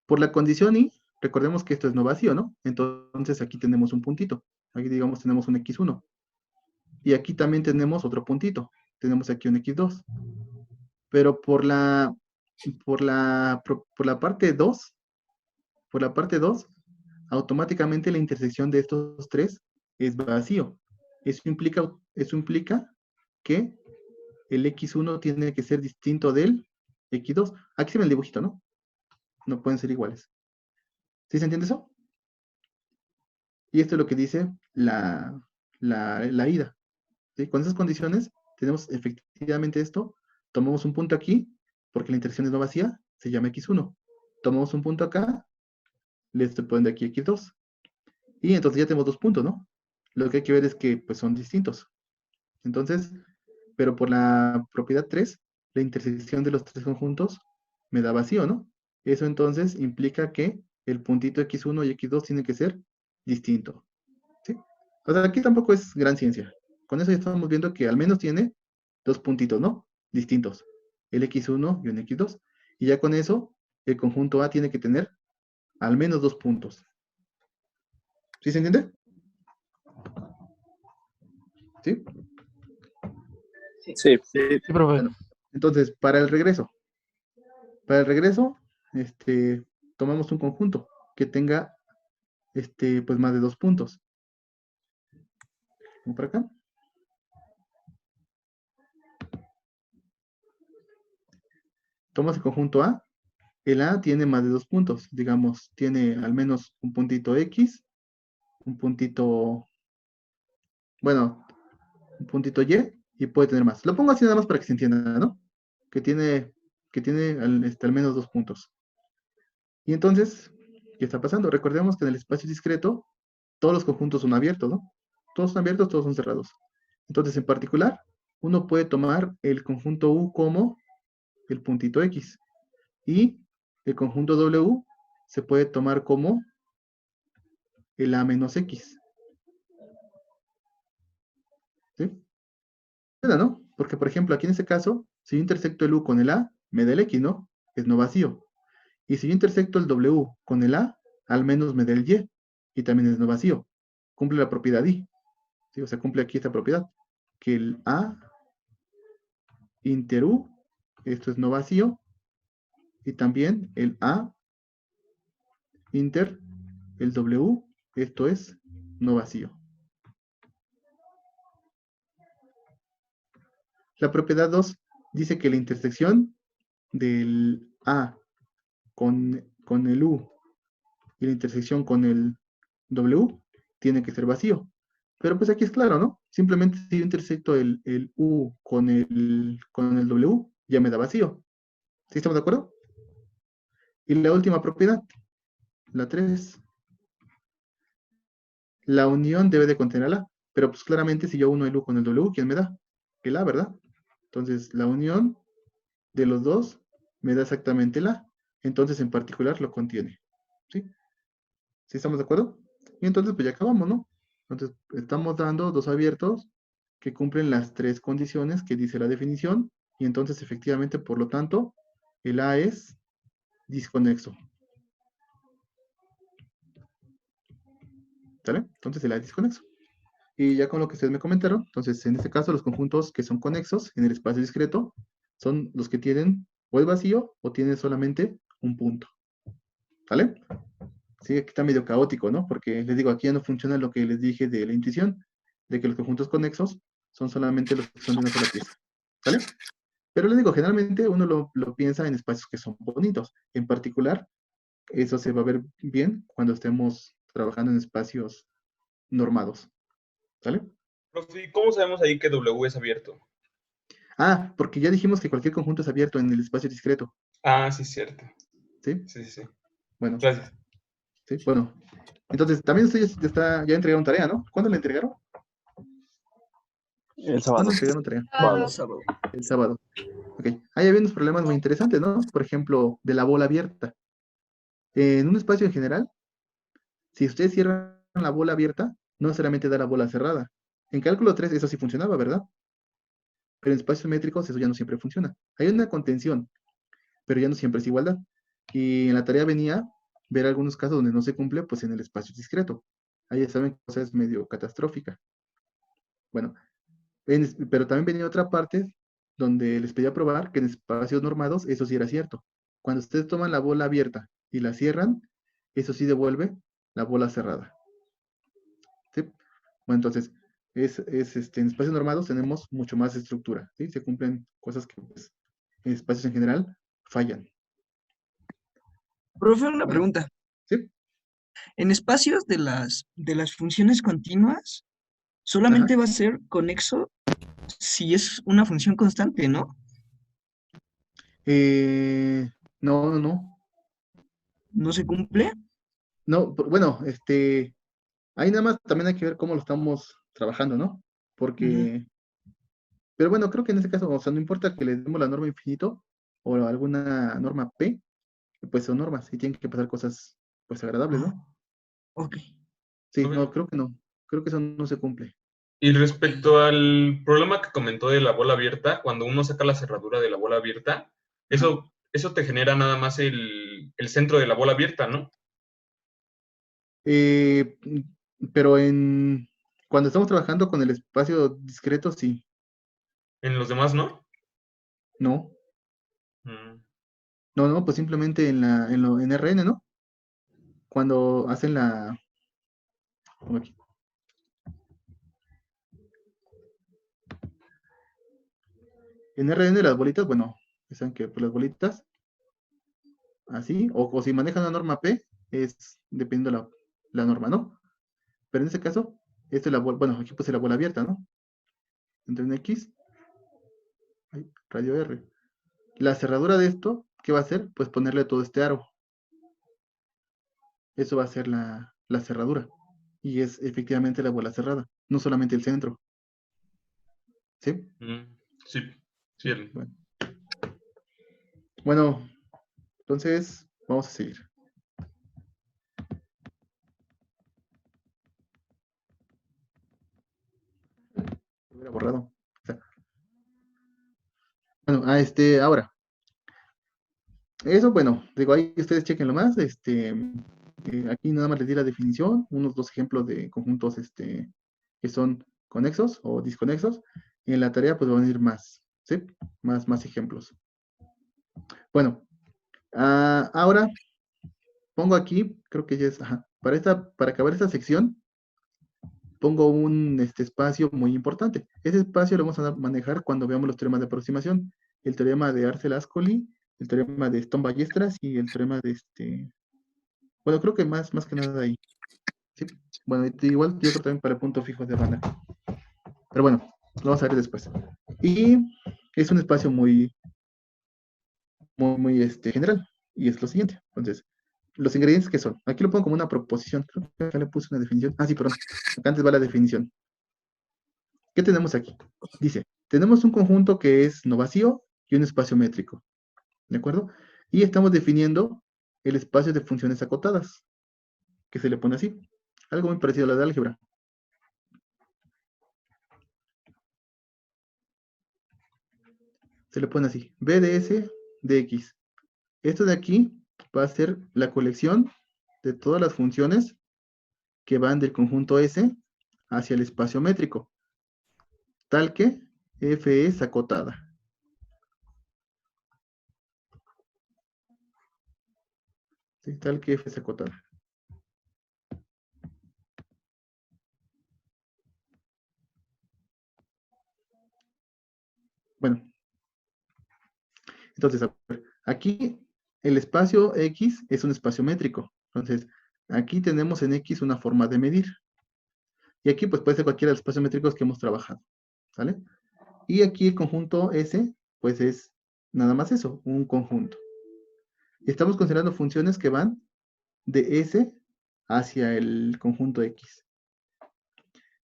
por la condición I, recordemos que esto es no vacío, ¿no? Entonces aquí tenemos un puntito. Aquí, digamos, tenemos un X1. Y aquí también tenemos otro puntito. Tenemos aquí un X2. Pero por la parte 2, automáticamente la intersección de estos tres es vacío. Eso implica que el X1 tiene que ser distinto del X2. Aquí se ve el dibujito, ¿no? No pueden ser iguales. ¿Sí se entiende eso? Y esto es lo que dice la ida. ¿Sí? Con esas condiciones tenemos efectivamente esto. Tomamos un punto aquí, porque la intersección es no vacía, se llama X1. Tomamos un punto acá, le estoy poniendo aquí X2. Y entonces ya tenemos 2 puntos, ¿no? Lo que hay que ver es que pues son distintos. Entonces, pero por la propiedad 3, la intersección de los 3 conjuntos me da vacío, ¿no? Eso entonces implica que el puntito x1 y x2 tiene que ser distinto, ¿sí? O sea, aquí tampoco es gran ciencia. Con eso ya estamos viendo que al menos tiene 2 puntitos, ¿no? Distintos. El x1 y un x2. Y ya con eso, el conjunto A tiene que tener al menos 2 puntos. ¿Sí se entiende? ¿Sí? Sí. Sí, profe. Bueno, entonces, para el regreso, tomamos un conjunto que tenga pues más de 2 puntos. Como por acá. Tomas el conjunto A. El A tiene más de 2 puntos. Digamos, tiene al menos un puntito X, un puntito, bueno, un puntito Y puede tener más. Lo pongo así nada más para que se entienda, ¿no? Que tiene al menos 2 puntos. Y entonces, ¿qué está pasando? Recordemos que en el espacio discreto todos los conjuntos son abiertos, ¿no? Todos son abiertos, todos son cerrados. Entonces, en particular, uno puede tomar el conjunto U como el puntito X. Y el conjunto W se puede tomar como el A menos X. ¿Sí? ¿No? Porque, por ejemplo, aquí en este caso, si yo intersecto el U con el A, me da el X, ¿no? Es no vacío. Y si yo intersecto el W con el A, al menos me da el Y. Y también es no vacío. Cumple la propiedad I. ¿Sí? O sea, cumple aquí esta propiedad. Que el A inter U, esto es no vacío. Y también el A inter el W, esto es no vacío. La propiedad 2 dice que la intersección del A con el U y la intersección con el W tiene que ser vacío. Pero pues aquí es claro, ¿no? Simplemente si yo intersecto el U con el W, ya me da vacío. ¿Sí estamos de acuerdo? Y la última propiedad, la 3. La unión debe de contener el A. Pero pues claramente si yo uno el U con el W, ¿quién me da? El A, ¿verdad? Entonces la unión de los dos me da exactamente el A. Entonces en particular lo contiene. ¿Sí? ¿Sí estamos de acuerdo? Y entonces pues ya acabamos, ¿no? Entonces estamos dando dos abiertos que cumplen las 3 condiciones que dice la definición. Y entonces efectivamente, por lo tanto, el A es disconexo. ¿Sale? Entonces el A es disconexo. Y ya con lo que ustedes me comentaron, entonces en este caso los conjuntos que son conexos en el espacio discreto son los que tienen o el vacío o tienen solamente un punto. ¿Sale? Sí, aquí está medio caótico, ¿no? Porque les digo, aquí ya no funciona lo que les dije de la intuición, de que los conjuntos conexos son solamente los que son de una sola pieza. ¿Sale? Pero les digo, generalmente uno lo piensa en espacios que son bonitos. En particular, eso se va a ver bien cuando estemos trabajando en espacios normados. ¿Sale? Profe, ¿y cómo sabemos ahí que W es abierto? Ah, porque ya dijimos que cualquier conjunto es abierto en el espacio discreto. Ah, sí, es cierto. ¿Sí? Sí, sí, sí. Bueno, Gracias. sí, bueno. Entonces, también ustedes ya entregaron tarea, ¿no? ¿Cuándo la entregaron? El sábado. ¿Cuándo entregaron tarea? Sábado. El sábado. Ok. Ahí había unos problemas muy interesantes, ¿no? Por ejemplo, de la bola abierta. En un espacio en general, si ustedes cierran la bola abierta, no necesariamente da la bola cerrada. En cálculo 3 eso sí funcionaba, ¿verdad? Pero en espacios métricos eso ya no siempre funciona. Hay una contención, pero ya no siempre es igualdad. Y en la tarea venía ver algunos casos donde no se cumple, pues en el espacio discreto. Ahí ya saben que cosa es medio catastrófica. Bueno, pero también venía otra parte donde les pedía probar que en espacios normados eso sí era cierto. Cuando ustedes toman la bola abierta y la cierran, eso sí devuelve la bola cerrada. ¿Sí? Bueno, entonces, en espacios normados tenemos mucho más estructura. ¿Sí? Se cumplen cosas que pues, en espacios en general fallan. Profe, una Bueno, pregunta. ¿sí? En espacios de las funciones continuas, solamente va a ser conexo si es una función constante, ¿no? No, no, no. ¿No se cumple? No, bueno, Ahí nada más también hay que ver cómo lo estamos trabajando, ¿no? Porque, pero bueno, creo que en este caso, o sea, no importa que le demos la norma infinito o alguna norma P, pues son normas y tienen que pasar cosas, pues, agradables, ¿no? Ok. Sí, Ok. no, creo que no. Creo que eso no se cumple. Y respecto al problema que comentó de la bola abierta, cuando uno saca la cerradura de la bola abierta, eso te genera nada más el centro de la bola abierta, ¿no? Eh, pero cuando estamos trabajando con el espacio discreto, sí, En los demás, ¿no? no, Mm. no, pues simplemente en RN, ¿no? Cuando hacen pongo aquí. En RN las bolitas, bueno, saben que pues, las bolitas, así, o si manejan la norma P, es dependiendo la norma, ¿no? Pero en este caso, esta es bueno, aquí puse la bola abierta, ¿no? Entre en X, radio R. La cerradura de esto, ¿qué va a hacer? Pues ponerle todo este aro. Eso va a ser la cerradura. Y es efectivamente la bola cerrada, no solamente el centro. ¿Sí? Sí, sí. Bueno, entonces vamos a seguir. Lo hubiera borrado. O sea, bueno, ahora. Eso, bueno, digo, ahí ustedes chequenlo más. Aquí nada más les di la definición, unos dos ejemplos de conjuntos que son conexos o disconexos. Y en la tarea, pues van a ir más, ¿sí? Más ejemplos. Bueno, ahora pongo aquí, creo que ya es, para acabar esta sección, pongo un espacio muy importante. Ese espacio lo vamos a manejar cuando veamos los teoremas de aproximación. El teorema de Arcelà-Ascoli, el teorema de Stone-Ballestras y el teorema de bueno, creo que más que nada ahí. ¿Sí? Bueno, igual yo creo también para el punto fijo de banda. Pero bueno, lo vamos a ver después. Y es un espacio muy general. Y es lo siguiente. Entonces, los ingredientes que son. Aquí lo pongo como una proposición. Creo que acá le puse una definición. Ah, sí, perdón. Acá antes va la definición. ¿Qué tenemos aquí? Dice, tenemos un conjunto que es no vacío y un espacio métrico. ¿De acuerdo? Y estamos definiendo el espacio de funciones acotadas, que se le pone así. Algo muy parecido a la de álgebra. Se le pone así. B de S de X. Esto de aquí va a ser la colección de todas las funciones que van del conjunto S hacia el espacio métrico, tal que F es acotada. ¿Sí? Tal que F es acotada. Bueno, entonces, a ver, aquí el espacio X es un espacio métrico. Entonces, aquí tenemos en X una forma de medir. Y aquí pues puede ser cualquiera de los espacios métricos que hemos trabajado. ¿Sale? Y aquí el conjunto S, pues es nada más eso, un conjunto. Y estamos considerando funciones que van de S hacia el conjunto X.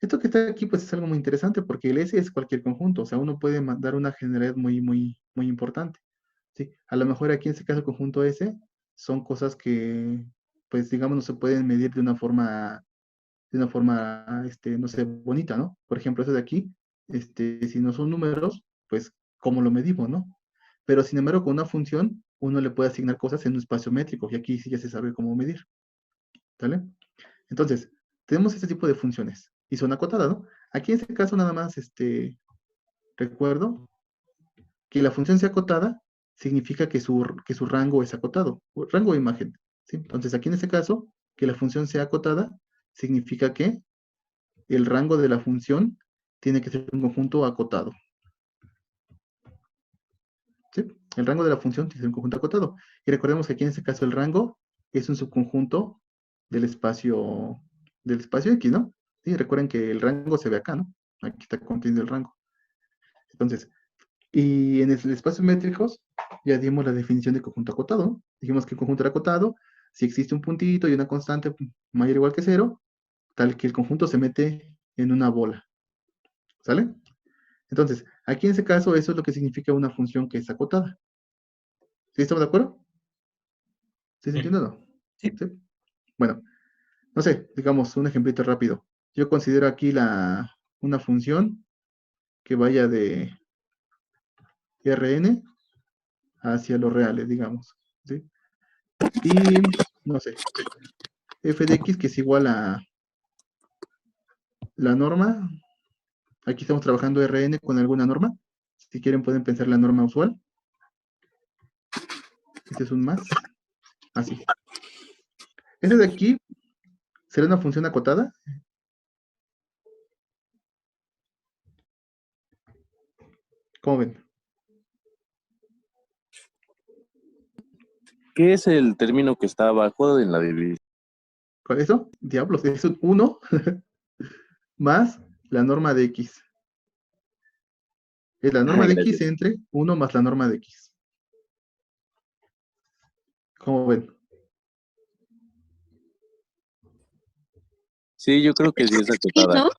Esto que está aquí, pues es algo muy interesante porque el S es cualquier conjunto, o sea, uno puede dar una generalidad muy importante. ¿Sí? A lo mejor aquí en este caso el conjunto S son cosas que, pues digamos, no se pueden medir de una forma, no sé, bonita, ¿no? Por ejemplo, eso de aquí, si no son números, pues, ¿cómo lo medimos, no? Pero sin embargo, con una función, uno le puede asignar cosas en un espacio métrico, y aquí sí ya se sabe cómo medir, ¿vale? Entonces, tenemos este tipo de funciones, y son acotadas, ¿no? Aquí en este caso nada más, recuerdo que la función sea acotada significa que su rango es acotado, rango de imagen, ¿sí? Entonces, aquí en este caso, que la función sea acotada significa que el rango de la función tiene que ser un conjunto acotado. ¿Sí? El rango de la función tiene que ser un conjunto acotado. Y recordemos que aquí en este caso el rango es un subconjunto del espacio X, ¿no? Sí, recuerden que el rango se ve acá, ¿no? Aquí está contenido el rango. Entonces, y en el espacio métricos ya dimos la definición de conjunto acotado, ¿no? Dijimos que el conjunto era acotado si existe un puntito y una constante mayor o igual que 0, tal que el conjunto se mete en una bola. ¿Sale? Entonces, aquí en ese caso, eso es lo que significa una función que es acotada. ¿Sí estamos de acuerdo? ¿Sí se entiende o no? Sí. ¿Sí? Bueno, no sé, digamos un ejemplito rápido. Yo considero aquí una función que vaya de Rn hacia los reales, digamos. ¿Sí? Y, no sé, f de x que es igual a la norma. Aquí estamos trabajando Rn con alguna norma. Si quieren pueden pensar la norma usual. Este es un más. Así. Este de aquí será una función acotada. ¿Cómo ven? ¿Qué es el término que está abajo en la división? ¿Cuál es eso? Diablos, es un 1 más la norma de x. Es la norma de x Gracias. entre 1 más la norma de x. ¿Cómo ven? Sí, yo creo que sí es acotada. ¿no?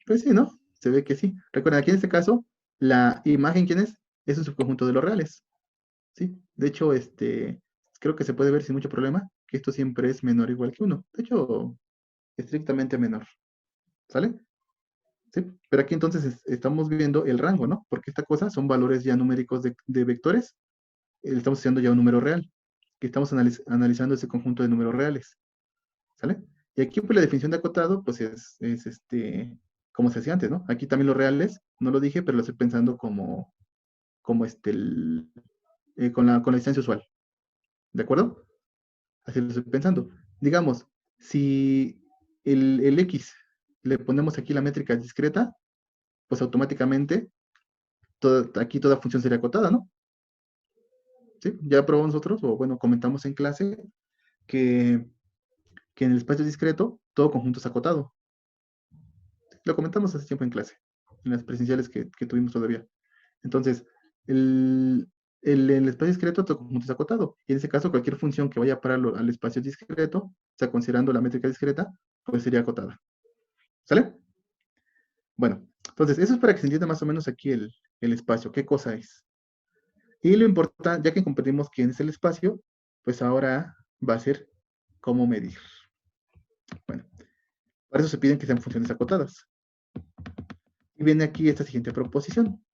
Pues sí, ¿no? Se ve que sí. Recuerden, aquí en este caso, la imagen, ¿quién es? Es un subconjunto de los reales. ¿Sí? De hecho, creo que se puede ver sin mucho problema que esto siempre es menor o igual que 1. De hecho, estrictamente menor. ¿Sale? ¿Sí? Pero aquí entonces estamos viendo el rango, ¿no? Porque esta cosa son valores ya numéricos de vectores. Estamos haciendo ya un número real. Que estamos analizando ese conjunto de números reales. ¿Sale? Y aquí pues la definición de acotado, pues es como se hacía antes, ¿no? Aquí también los reales, no lo dije, pero lo estoy pensando como con la distancia usual. ¿De acuerdo? Así lo estoy pensando. Digamos, si el X le ponemos aquí la métrica discreta, pues automáticamente aquí toda función sería acotada, ¿no? ¿Sí? Ya probamos nosotros, o bueno, comentamos en clase que en el espacio discreto todo conjunto es acotado. Lo comentamos hace tiempo en clase, en las presenciales que tuvimos todavía. Entonces, el espacio discreto todo conjunto es acotado. Y en ese caso, cualquier función que vaya para al espacio discreto, o sea, considerando la métrica discreta, pues sería acotada. ¿Sale? Bueno, entonces, eso es para que se entienda más o menos aquí el espacio, qué cosa es. Y lo importante, ya que comprendimos quién es el espacio, pues ahora va a ser cómo medir. Bueno, para eso se piden que sean funciones acotadas. Y viene aquí esta siguiente proposición.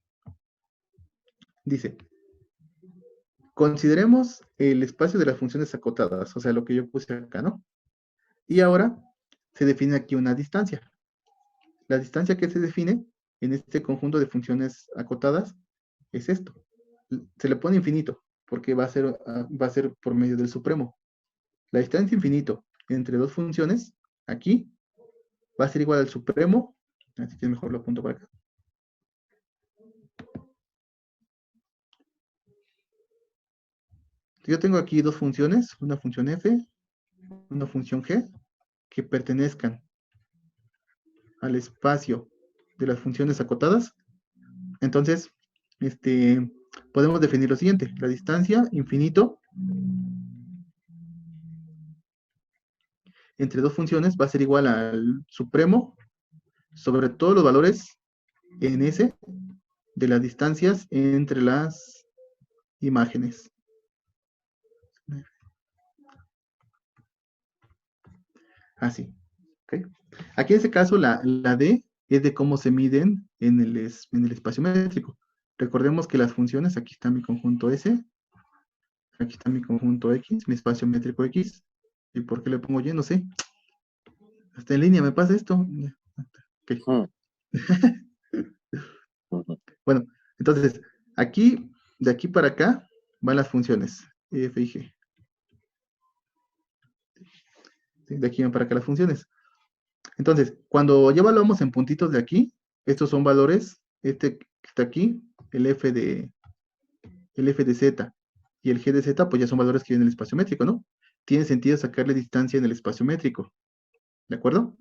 Dice, consideremos el espacio de las funciones acotadas, o sea, lo que yo puse acá, ¿no? Y ahora se define aquí una distancia. La distancia que se define en este conjunto de funciones acotadas es esto. Se le pone infinito, porque va a ser por medio del supremo. La distancia infinito entre dos funciones, aquí, va a ser igual al supremo, así que mejor lo apunto para acá. Yo tengo aquí dos funciones, una función f, una función g, que pertenezcan al espacio de las funciones acotadas. Entonces, podemos definir lo siguiente. La distancia infinito entre dos funciones va a ser igual al supremo sobre todos los valores en S de las distancias entre las imágenes. Así. ¿Okay? Aquí en este caso la D es de cómo se miden en el espacio métrico. Recordemos que las funciones, aquí está mi conjunto S, aquí está mi conjunto X, mi espacio métrico X. ¿Y por qué le pongo Y? No sé. Hasta en línea me pasa esto. Okay. Bueno, entonces, aquí, de aquí para acá, van las funciones f y g. ¿Sí? De aquí van para acá las funciones. Entonces, cuando ya evaluamos en puntitos de aquí, estos son valores, que está aquí, el f de z y el g de z, pues ya son valores que vienen en el espacio métrico, ¿no? Tiene sentido sacarle distancia en el espacio métrico. ¿De acuerdo?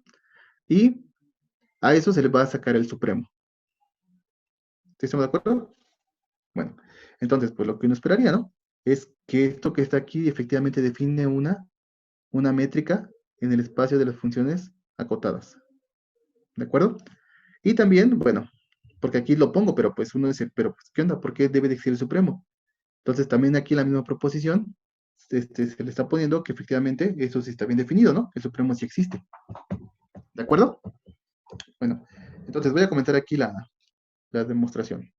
Y a eso se le va a sacar el supremo. ¿Estamos de acuerdo? Bueno, entonces, pues lo que uno esperaría, ¿no? Es que esto que está aquí efectivamente define una métrica en el espacio de las funciones acotadas. ¿De acuerdo? Y también, bueno, porque aquí lo pongo, pero pues uno dice, pero pues, ¿qué onda? ¿Por qué debe de existir el supremo? Entonces también aquí en la misma proposición se le está poniendo que efectivamente eso sí está bien definido, ¿no? El supremo sí existe. ¿De acuerdo? Bueno, entonces voy a comentar aquí la demostración.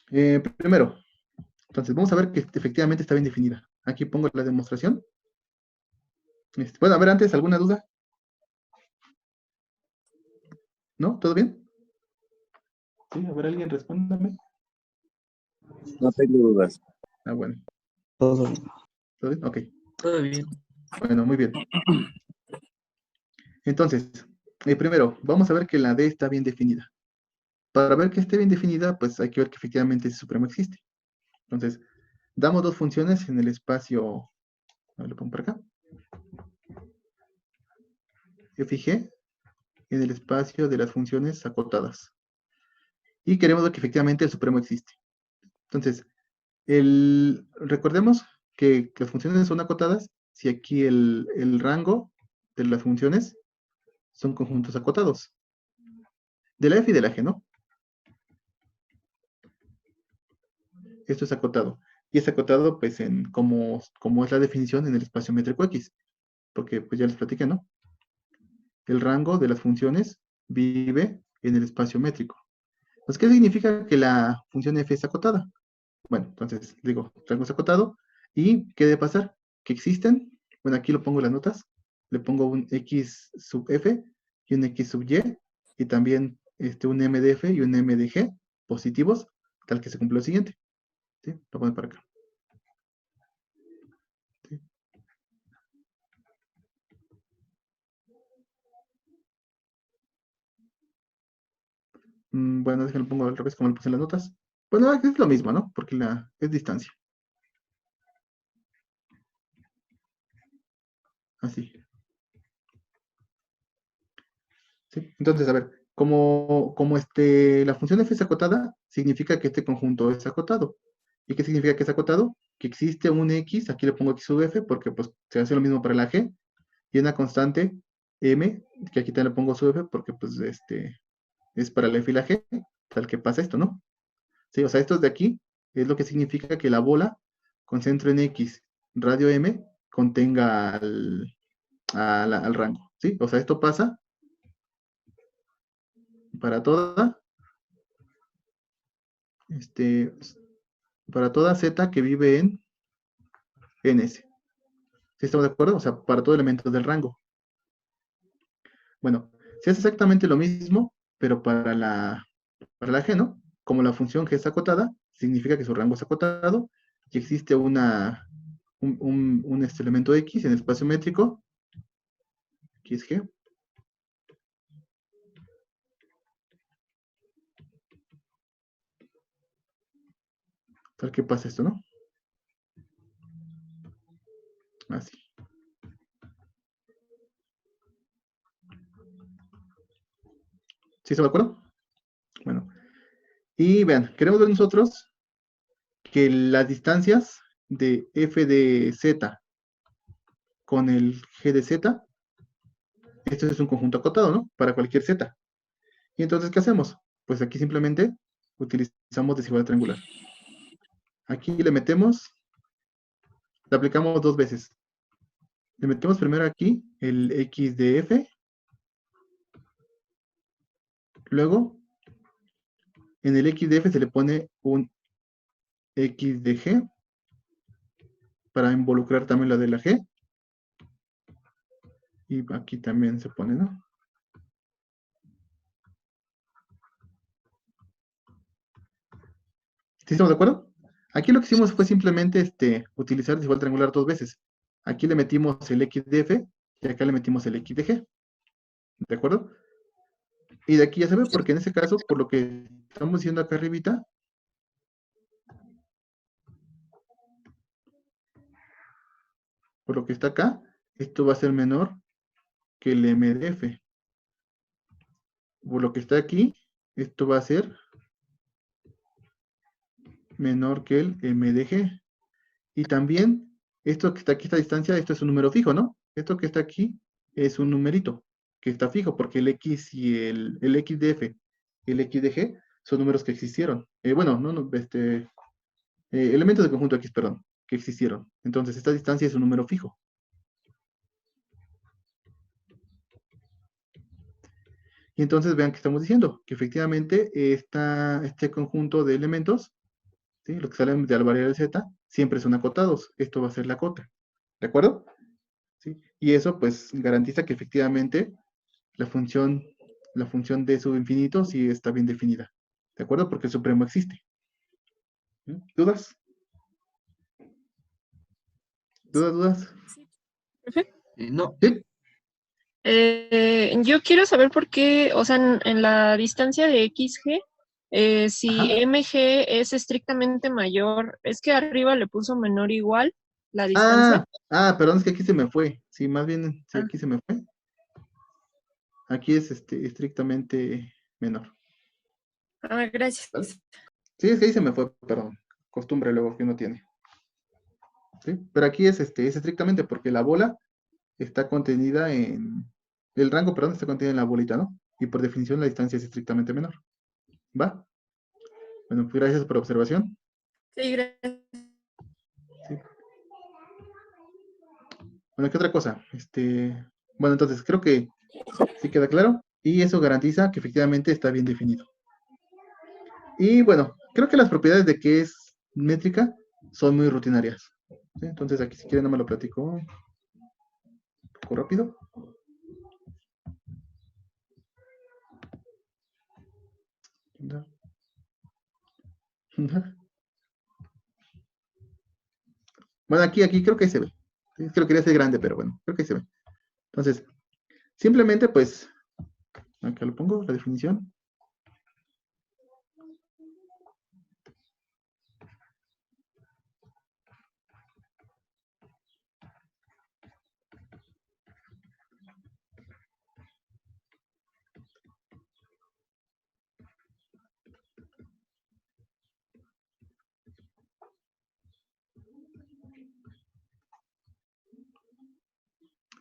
Primero, entonces vamos a ver que efectivamente está bien definida. Aquí pongo la demostración. Bueno, a ver antes, ¿alguna duda? ¿No? ¿Todo bien? Sí, a ver, alguien respóndame. No tengo dudas. Ah, bueno. Todo bien. ¿Todo bien? Ok. Todo bien. Bueno, muy bien. Entonces, primero, vamos a ver que la D está bien definida. Para ver que esté bien definida, pues hay que ver que efectivamente ese supremo existe. Entonces, damos dos funciones en el espacio, a ver, lo pongo por acá. F y G en el espacio de las funciones acotadas. Y queremos ver que efectivamente el supremo existe. Entonces, recordemos que las funciones son acotadas si aquí el rango de las funciones son conjuntos acotados. De la F y de la G, ¿no? Esto es acotado. Y es acotado, pues, como es la definición en el espacio métrico X. Porque, pues, ya les platiqué, ¿no? El rango de las funciones vive en el espacio métrico. Entonces, ¿qué significa que la función f es acotada? Bueno, entonces, digo, rango es acotado. ¿Y qué debe pasar? Que existen, bueno, aquí lo pongo en las notas, le pongo un x sub f y un x sub y, y también un m de f y un m de g positivos, tal que se cumple lo siguiente. ¿Sí? Lo pongo para acá. ¿Sí? Bueno, déjenlo pongo al revés como lo puse en las notas. Bueno, es lo mismo, ¿no? Porque es distancia. Así. ¿Sí? Entonces, a ver, como la función f es acotada, significa que este conjunto es acotado. ¿Y qué significa que es acotado? Que existe un x, aquí le pongo x sub f, porque pues se hace lo mismo para la g, y una constante m, que aquí también le pongo sub f, porque pues es para la f y la g, tal que pasa esto, ¿no? Sí, o sea, esto de aquí es lo que significa que la bola con centro en x, radio m, contenga al rango, ¿sí? O sea, esto pasa para toda, para toda z que vive en S. ¿Sí estamos de acuerdo? O sea, para todo elemento del rango. Bueno, se hace exactamente lo mismo, pero para la G, ¿no? Como la función G es acotada, significa que su rango es acotado y existe un elemento X en el espacio métrico, que es G. Tal que pasa esto, ¿no? Así. ¿Sí estamos de acuerdo? Bueno. Y vean, queremos ver nosotros que las distancias de f de z con el g de z, esto es un conjunto acotado, ¿no? Para cualquier z. Y entonces, ¿qué hacemos? Pues aquí simplemente utilizamos desigualdad triangular. Aquí le aplicamos dos veces. Le metemos primero aquí el x de f, luego en el x de f se le pone un x de g, para involucrar también la de la g, y aquí también se pone, ¿no? ¿Sí estamos de acuerdo? Aquí lo que hicimos fue simplemente utilizar desigual triangular dos veces. Aquí le metimos el x de f y acá le metimos el x de g. ¿De acuerdo? Y de aquí ya se ve, porque en ese caso, por lo que estamos diciendo acá arribita, por lo que está acá, esto va a ser menor que el m de f. Por lo que está aquí, esto va a ser menor que el m de g. Y también esto que está aquí, esta distancia, esto es un número fijo, ¿no? Esto que está aquí es un numerito que está fijo, porque el X y el X de F y el X de G son números que existieron. Bueno, elementos del conjunto X, perdón, que existieron. Entonces, esta distancia es un número fijo. Y entonces vean que estamos diciendo, que efectivamente este conjunto de elementos, ¿sí? Lo que salen de la variable z, siempre son acotados. Esto va a ser la cota. ¿De acuerdo? ¿Sí? Y eso pues garantiza que efectivamente la función de subinfinito sí está bien definida. ¿De acuerdo? Porque el supremo existe. ¿Mm? ¿Dudas? ¿Dudas? No. ¿Sí? Yo quiero saber por qué, o sea, en la distancia de XG, si Ajá. MG es estrictamente mayor, es que arriba le puso menor igual la distancia. Perdón, es que aquí se me fue. Sí, más bien, sí, Ah. aquí se me fue. Aquí es estrictamente menor. Gracias. Sí, es que ahí se me fue, perdón. Costumbre luego que uno tiene. ¿Sí? Pero aquí es estrictamente porque la bola está contenida en... El rango, perdón, está contenido en la bolita, ¿no? Y por definición la distancia es estrictamente menor. ¿Va? Bueno, pues gracias por la observación. Sí, gracias. Sí. Bueno, ¿qué otra cosa? Bueno, entonces creo que sí queda claro. Y eso garantiza que efectivamente está bien definido. Y bueno, creo que las propiedades de que es métrica son muy rutinarias. ¿Sí? Entonces aquí si quieren no me lo platico un poco rápido. Bueno, aquí creo que ahí se ve. Es que lo quería hacer grande, pero bueno, creo que ahí se ve. Entonces, simplemente pues, acá lo pongo, la definición.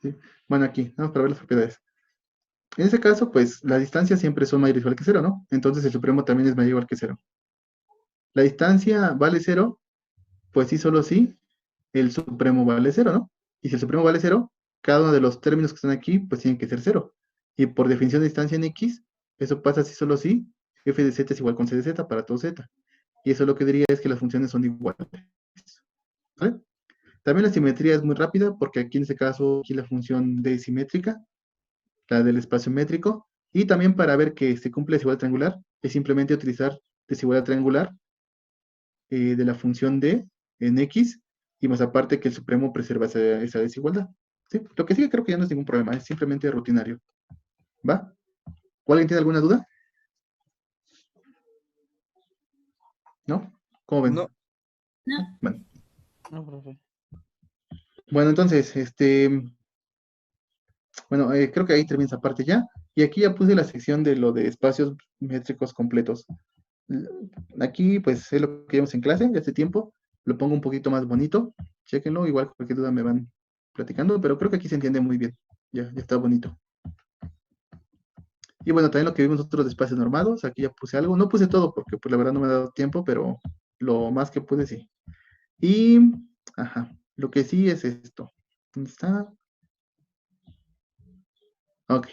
¿Sí? Bueno, aquí, vamos para ver las propiedades. En ese caso, pues, las distancias siempre son mayores o igual que cero, ¿no? Entonces el supremo también es mayor o igual que cero. La distancia vale cero, pues sí, solo sí, el supremo vale cero, ¿no? Y si el supremo vale cero, cada uno de los términos que están aquí, pues tienen que ser cero. Y por definición de distancia en X, eso pasa si solo sí, f de z es igual con c de z para todo z. Y eso lo que diría es que las funciones son iguales. ¿Vale? También la simetría es muy rápida, porque aquí en este caso, aquí la función d es simétrica, la del espacio métrico, y también para ver que se cumple desigualdad triangular, es simplemente utilizar desigualdad triangular de la función d en x, y más aparte que el supremo preserva esa desigualdad. ¿Sí? Lo que sigue creo que ya no es ningún problema, es simplemente rutinario. ¿Va? ¿O alguien tiene alguna duda? ¿No? ¿Cómo ven? No. Bueno. No, profe. Bueno, entonces, bueno, creo que ahí termina esa parte ya. Y aquí ya puse la sección de lo de espacios métricos completos. Aquí, pues, es lo que vimos en clase de hace tiempo. Lo pongo un poquito más bonito. Chéquenlo, igual cualquier duda me van platicando, pero creo que aquí se entiende muy bien. Ya está bonito. Y bueno, también lo que vimos nosotros de espacios normados. Aquí ya puse algo. No puse todo porque, pues, la verdad no me ha dado tiempo, pero lo más que pude sí. Y, ajá, lo que sí es esto. ¿Dónde está? Ok.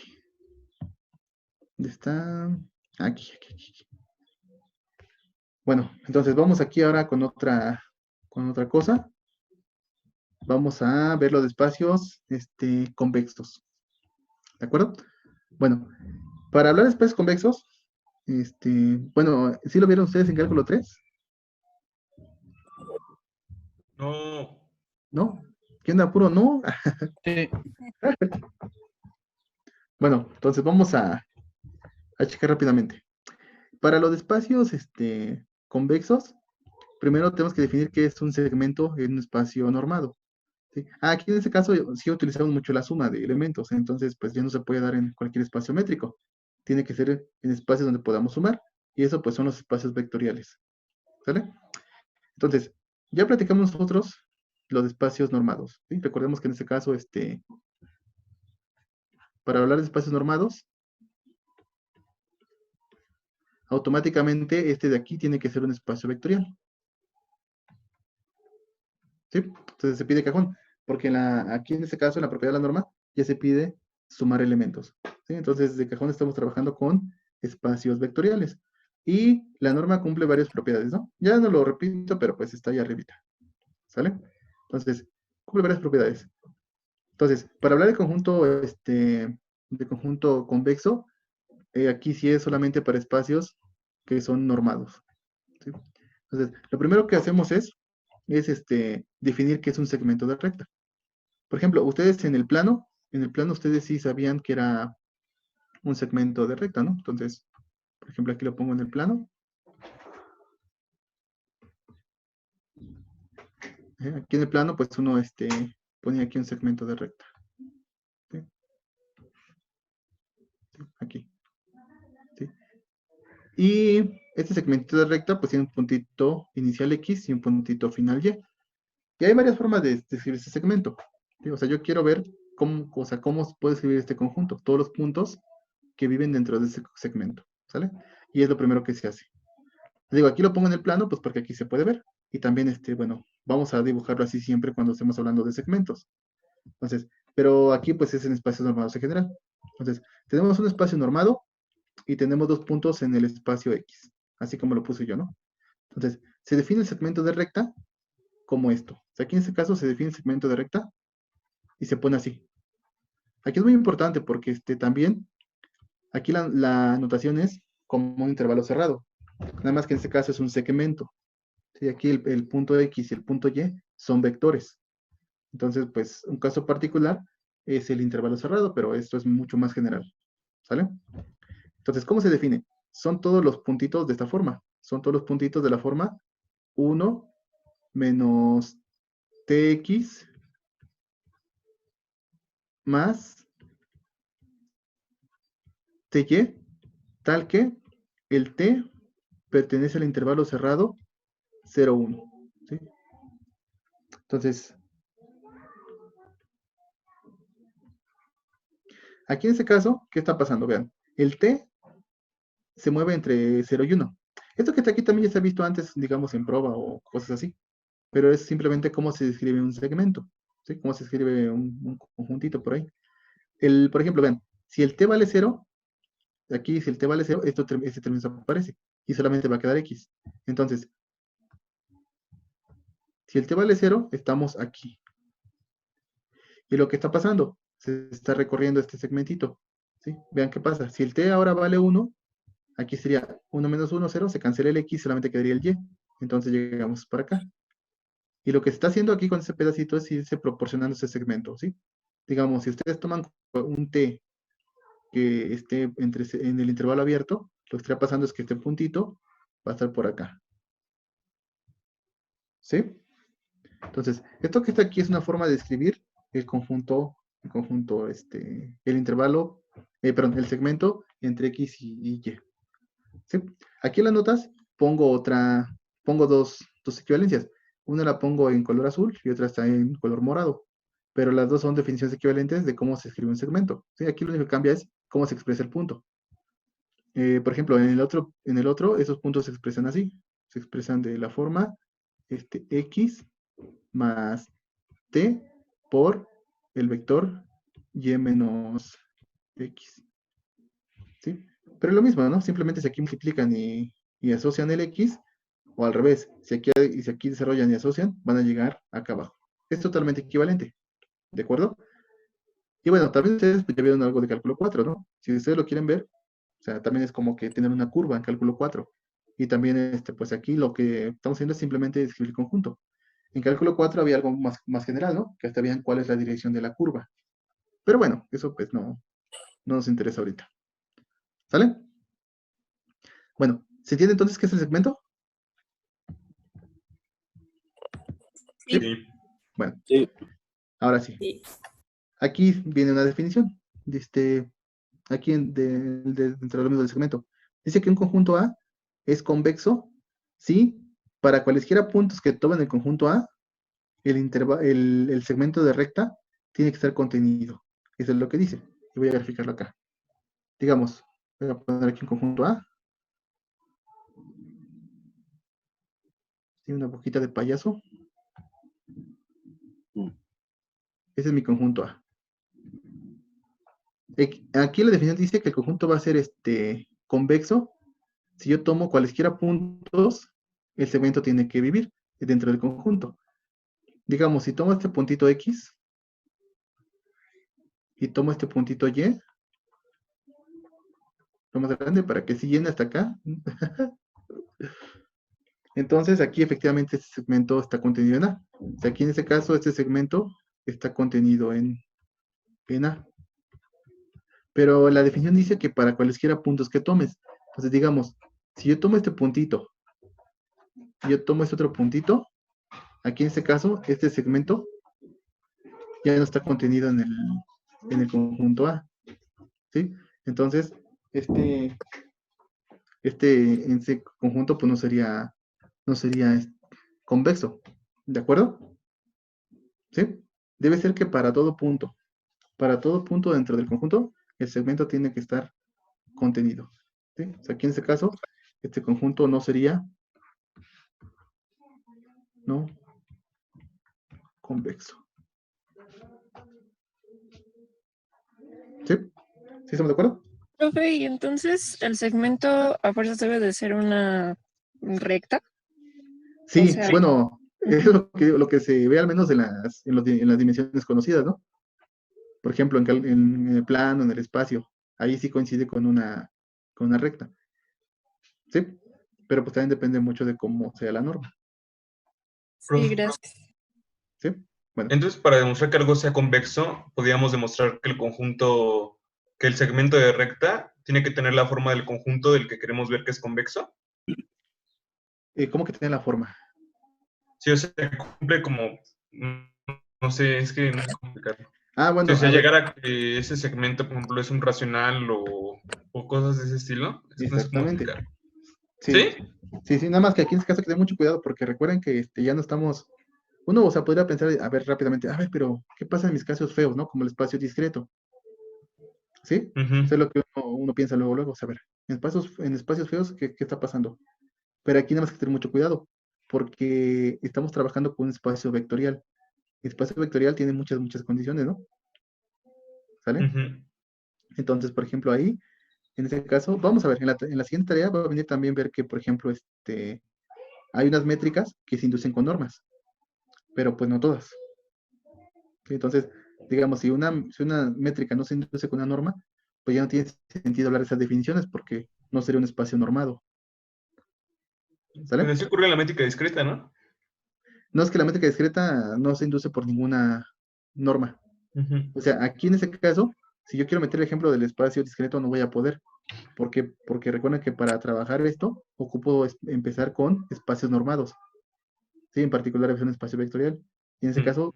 ¿Dónde está? Aquí. Bueno, entonces vamos aquí ahora con otra cosa. Vamos a ver los espacios convexos. ¿De acuerdo? Bueno, para hablar de espacios convexos, bueno, ¿sí lo vieron ustedes en cálculo 3? No. ¿No? ¿Qué onda, puro no? Sí. Bueno, entonces vamos a checar rápidamente. Para los espacios convexos, primero tenemos que definir qué es un segmento en un espacio normado. ¿Sí? Aquí en este caso sí utilizamos mucho la suma de elementos, entonces pues ya no se puede dar en cualquier espacio métrico. Tiene que ser en espacios donde podamos sumar, y eso pues son los espacios vectoriales. ¿Sale? Entonces, ya platicamos nosotros los espacios normados. ¿Sí? Recordemos que en este caso, para hablar de espacios normados, automáticamente este de aquí tiene que ser un espacio vectorial. ¿Sí? Entonces se pide cajón, porque aquí en este caso, en la propiedad de la norma, ya se pide sumar elementos. ¿Sí? Entonces, de cajón estamos trabajando con espacios vectoriales. Y la norma cumple varias propiedades, ¿no? Ya no lo repito, pero pues está ahí arribita. ¿Sale? Entonces, cumple varias propiedades. Entonces, para hablar de conjunto convexo, aquí sí es solamente para espacios que son normados. ¿Sí? Entonces, lo primero que hacemos es definir qué es un segmento de recta. Por ejemplo, ustedes en el plano ustedes sí sabían que era un segmento de recta, ¿no? Entonces, por ejemplo, aquí lo pongo en el plano. Aquí en el plano, pues uno pone aquí un segmento de recta. ¿Sí? Sí, aquí. ¿Sí? Y este segmento de recta, pues tiene un puntito inicial X y un puntito final Y. Y hay varias formas de escribir este segmento. ¿Sí? O sea, yo quiero ver cómo puedo escribir este conjunto, todos los puntos que viven dentro de ese segmento, ¿sale? Y es lo primero que se hace. Digo, aquí lo pongo en el plano, pues porque aquí se puede ver. Y también, bueno, vamos a dibujarlo así siempre cuando estemos hablando de segmentos. Entonces, pero aquí pues es en espacios normados en general. Entonces, tenemos un espacio normado y tenemos dos puntos en el espacio X, así como lo puse yo, ¿no? Entonces, se define el segmento de recta como esto. O sea, aquí en este caso se define el segmento de recta y se pone así. Aquí es muy importante porque también, aquí la notación es como un intervalo cerrado. Nada más que en este caso es un segmento. ¿Sí? Aquí el punto X y el punto Y son vectores. Entonces, pues, un caso particular es el intervalo cerrado, pero esto es mucho más general. ¿Sale? Entonces, ¿cómo se define? Son todos los puntitos de esta forma. Son todos los puntitos de la forma 1 menos tx más ty, tal que el t pertenece al intervalo cerrado 0, 1. ¿Sí? Entonces, aquí en este caso, ¿qué está pasando? Vean, el t se mueve entre 0 y 1. Esto que está aquí también ya se ha visto antes, digamos, en prueba o cosas así, pero es simplemente cómo se describe un segmento, ¿sí? Cómo se escribe un conjuntito por ahí. Por ejemplo, vean, si el t vale 0, aquí si el t vale 0, este término desaparece y solamente va a quedar x. Entonces, si el t vale 0, estamos aquí. Y lo que está pasando, se está recorriendo este segmentito, ¿sí? Vean qué pasa. Si el t ahora vale 1, aquí sería 1 menos 1, 0, se cancela el x, solamente quedaría el y. Entonces llegamos para acá. Y lo que se está haciendo aquí con ese pedacito es irse proporcionando ese segmento, ¿sí? Digamos, si ustedes toman un t que esté en el intervalo abierto, lo que está pasando es que este puntito va a estar por acá. ¿Sí? Entonces, esto que está aquí es una forma de escribir el intervalo, el segmento entre x y y. ¿Sí? Aquí en las notas pongo dos equivalencias. Una la pongo en color azul y otra está en color morado. Pero las dos son definiciones equivalentes de cómo se escribe un segmento. ¿Sí? Aquí lo único que cambia es cómo se expresa el punto. Por ejemplo, en el otro, esos puntos se expresan así. Se expresan de la forma x más t por el vector y menos x. ¿Sí? Pero es lo mismo, ¿no? Simplemente si aquí multiplican y asocian el x, o al revés, si aquí desarrollan y asocian, van a llegar acá abajo. Es totalmente equivalente. ¿De acuerdo? Y bueno, también ustedes ya vieron algo de cálculo 4, ¿no? Si ustedes lo quieren ver, o sea, también es como que tener una curva en cálculo 4. Y también, pues aquí lo que estamos haciendo es simplemente escribir el conjunto. En cálculo 4 había algo más general, ¿no? Que hasta veían cuál es la dirección de la curva. Pero bueno, eso pues no nos interesa ahorita. ¿Sale? Bueno, ¿se entiende entonces qué es el segmento? Sí. Sí. Bueno, Sí. ahora sí. Sí. Aquí viene una definición. Aquí dentro de lo mismo del segmento. Dice que un conjunto A es convexo si para cualesquiera puntos que tomen el conjunto A el segmento de recta tiene que estar contenido. Eso es lo que dice. Y voy a verificarlo acá. Digamos, voy a poner aquí un conjunto A. Tiene una boquita de payaso. Ese es mi conjunto A. Aquí la definición dice que el conjunto va a ser convexo. Si yo tomo cualesquiera puntos, el segmento tiene que vivir dentro del conjunto. Digamos, si tomo este puntito X y tomo este puntito Y, lo más grande para que sí llene hasta acá. Entonces aquí efectivamente este segmento está contenido en A. O sea, aquí en este caso este segmento está contenido en A. Pero la definición dice que para cualesquiera puntos que tomes. Entonces digamos, si yo tomo este puntito y yo tomo este otro puntito, aquí en este caso este segmento ya no está contenido en el conjunto A. ¿Sí? Entonces, en ese conjunto pues no sería convexo. ¿De acuerdo? ¿Sí? Debe ser que para todo punto dentro del conjunto, el segmento tiene que estar contenido. ¿Sí? O sea, aquí en este caso, este conjunto no sería convexo. ¿Sí? ¿Sí estamos de acuerdo? Profe, y entonces el segmento a fuerzas debe de ser una recta. Sí, O sea, bueno, es lo que se ve al menos en las dimensiones conocidas, ¿no? Por ejemplo, en el plano, en el espacio, ahí sí coincide con una recta. ¿Sí? Pero pues también depende mucho de cómo sea la norma. sí, gracias. ¿Sí? Bueno, Entonces, para demostrar que algo sea convexo, podríamos demostrar que que el segmento de recta tiene que tener la forma del conjunto del que queremos ver que es convexo. ¿cómo que tiene la forma? Sí, o sea, que cumple como, no sé, es que no sé cómo explicarlo. Ah, Sí, bueno, o sea, a ver, llegar a que ese segmento, por ejemplo, es un racional o cosas de ese estilo, es que no sé cómo exactamente. explicar. Sí, ¿Sí? sí, nada más que aquí en este caso hay que tener mucho cuidado porque recuerden que ya no estamos, uno, o sea, podría pensar, a ver, rápidamente, a ver, pero, ¿qué pasa en mis casos feos, no? Como el espacio discreto, ¿sí? Ujú. Eso es lo que uno piensa luego, o sea, a ver, en espacios feos, ¿qué está pasando? Pero aquí nada más hay que tener mucho cuidado, porque estamos trabajando con un espacio vectorial. El espacio vectorial tiene muchas condiciones, ¿no? ¿Sale? Ujú. Entonces, por ejemplo, ahí, en este caso, vamos a ver, en la siguiente tarea va a venir también ver que, por ejemplo, hay unas métricas que se inducen con normas, pero pues no todas. ¿Sí? Entonces, digamos, si una métrica no se induce con una norma, pues ya no tiene sentido hablar de esas definiciones porque no sería un espacio normado. Pues ¿Sale? así ocurre en la métrica discreta, ¿no? No es que la métrica discreta no se induce por ninguna norma. Ujú. O sea, aquí en ese caso, si yo quiero meter el ejemplo del espacio discreto, no voy a poder. Porque recuerden que para trabajar esto, ocupo empezar con espacios normados. ¿Sí? En particular, es un espacio vectorial. Y en ese caso,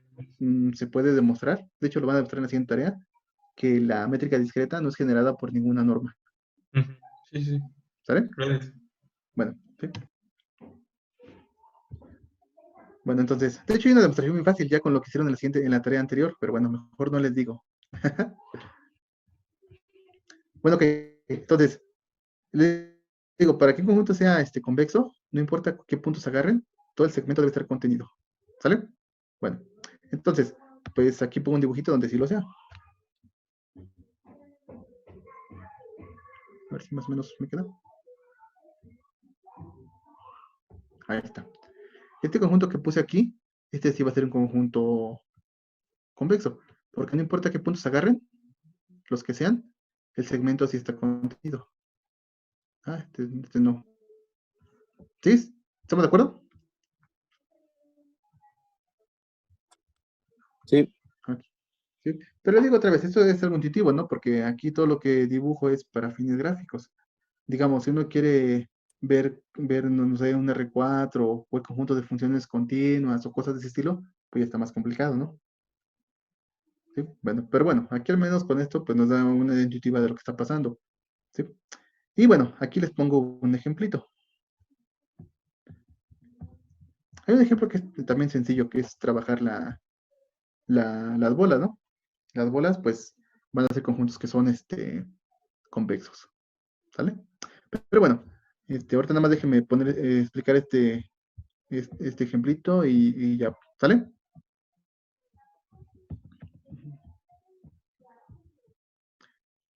se puede demostrar, de hecho lo van a demostrar en la siguiente tarea, que la métrica discreta no es generada por ninguna norma. Ujú. Sí, sí, ¿Sale? gracias. Bueno, ¿sí? Bueno, entonces, de hecho hay una demostración muy fácil ya con lo que hicieron en la tarea anterior, pero bueno, mejor no les digo. Bueno, que entonces, les digo, para que un conjunto sea convexo, no importa qué puntos agarren, todo el segmento debe estar contenido. ¿Sale? Bueno, entonces, pues aquí pongo un dibujito donde sí lo sea. A ver si más o menos me queda. Ahí está. Este conjunto que puse aquí, este sí va a ser un conjunto convexo, porque no importa qué puntos agarren, los que sean, el segmento sí está contenido. Ah, este no. ¿Sí? ¿Estamos de acuerdo? Sí, Aquí. Sí. Pero digo otra vez, esto es algo intuitivo, ¿no? Porque aquí todo lo que dibujo es para fines gráficos. Digamos, si uno quiere ver no sé, un R4 o el conjunto de funciones continuas o cosas de ese estilo, pues ya está más complicado, ¿no? ¿Sí? Bueno, pero bueno, aquí al menos con esto pues nos da una idea intuitiva de lo que está pasando. ¿Sí? Y bueno, aquí les pongo un ejemplito. Hay un ejemplo que es también sencillo, que es trabajar las bolas, ¿no? Las bolas, pues, van a ser conjuntos que son convexos, ¿sale? Pero bueno, ahorita nada más déjenme poner, explicar este ejemplito y ya, ¿sale?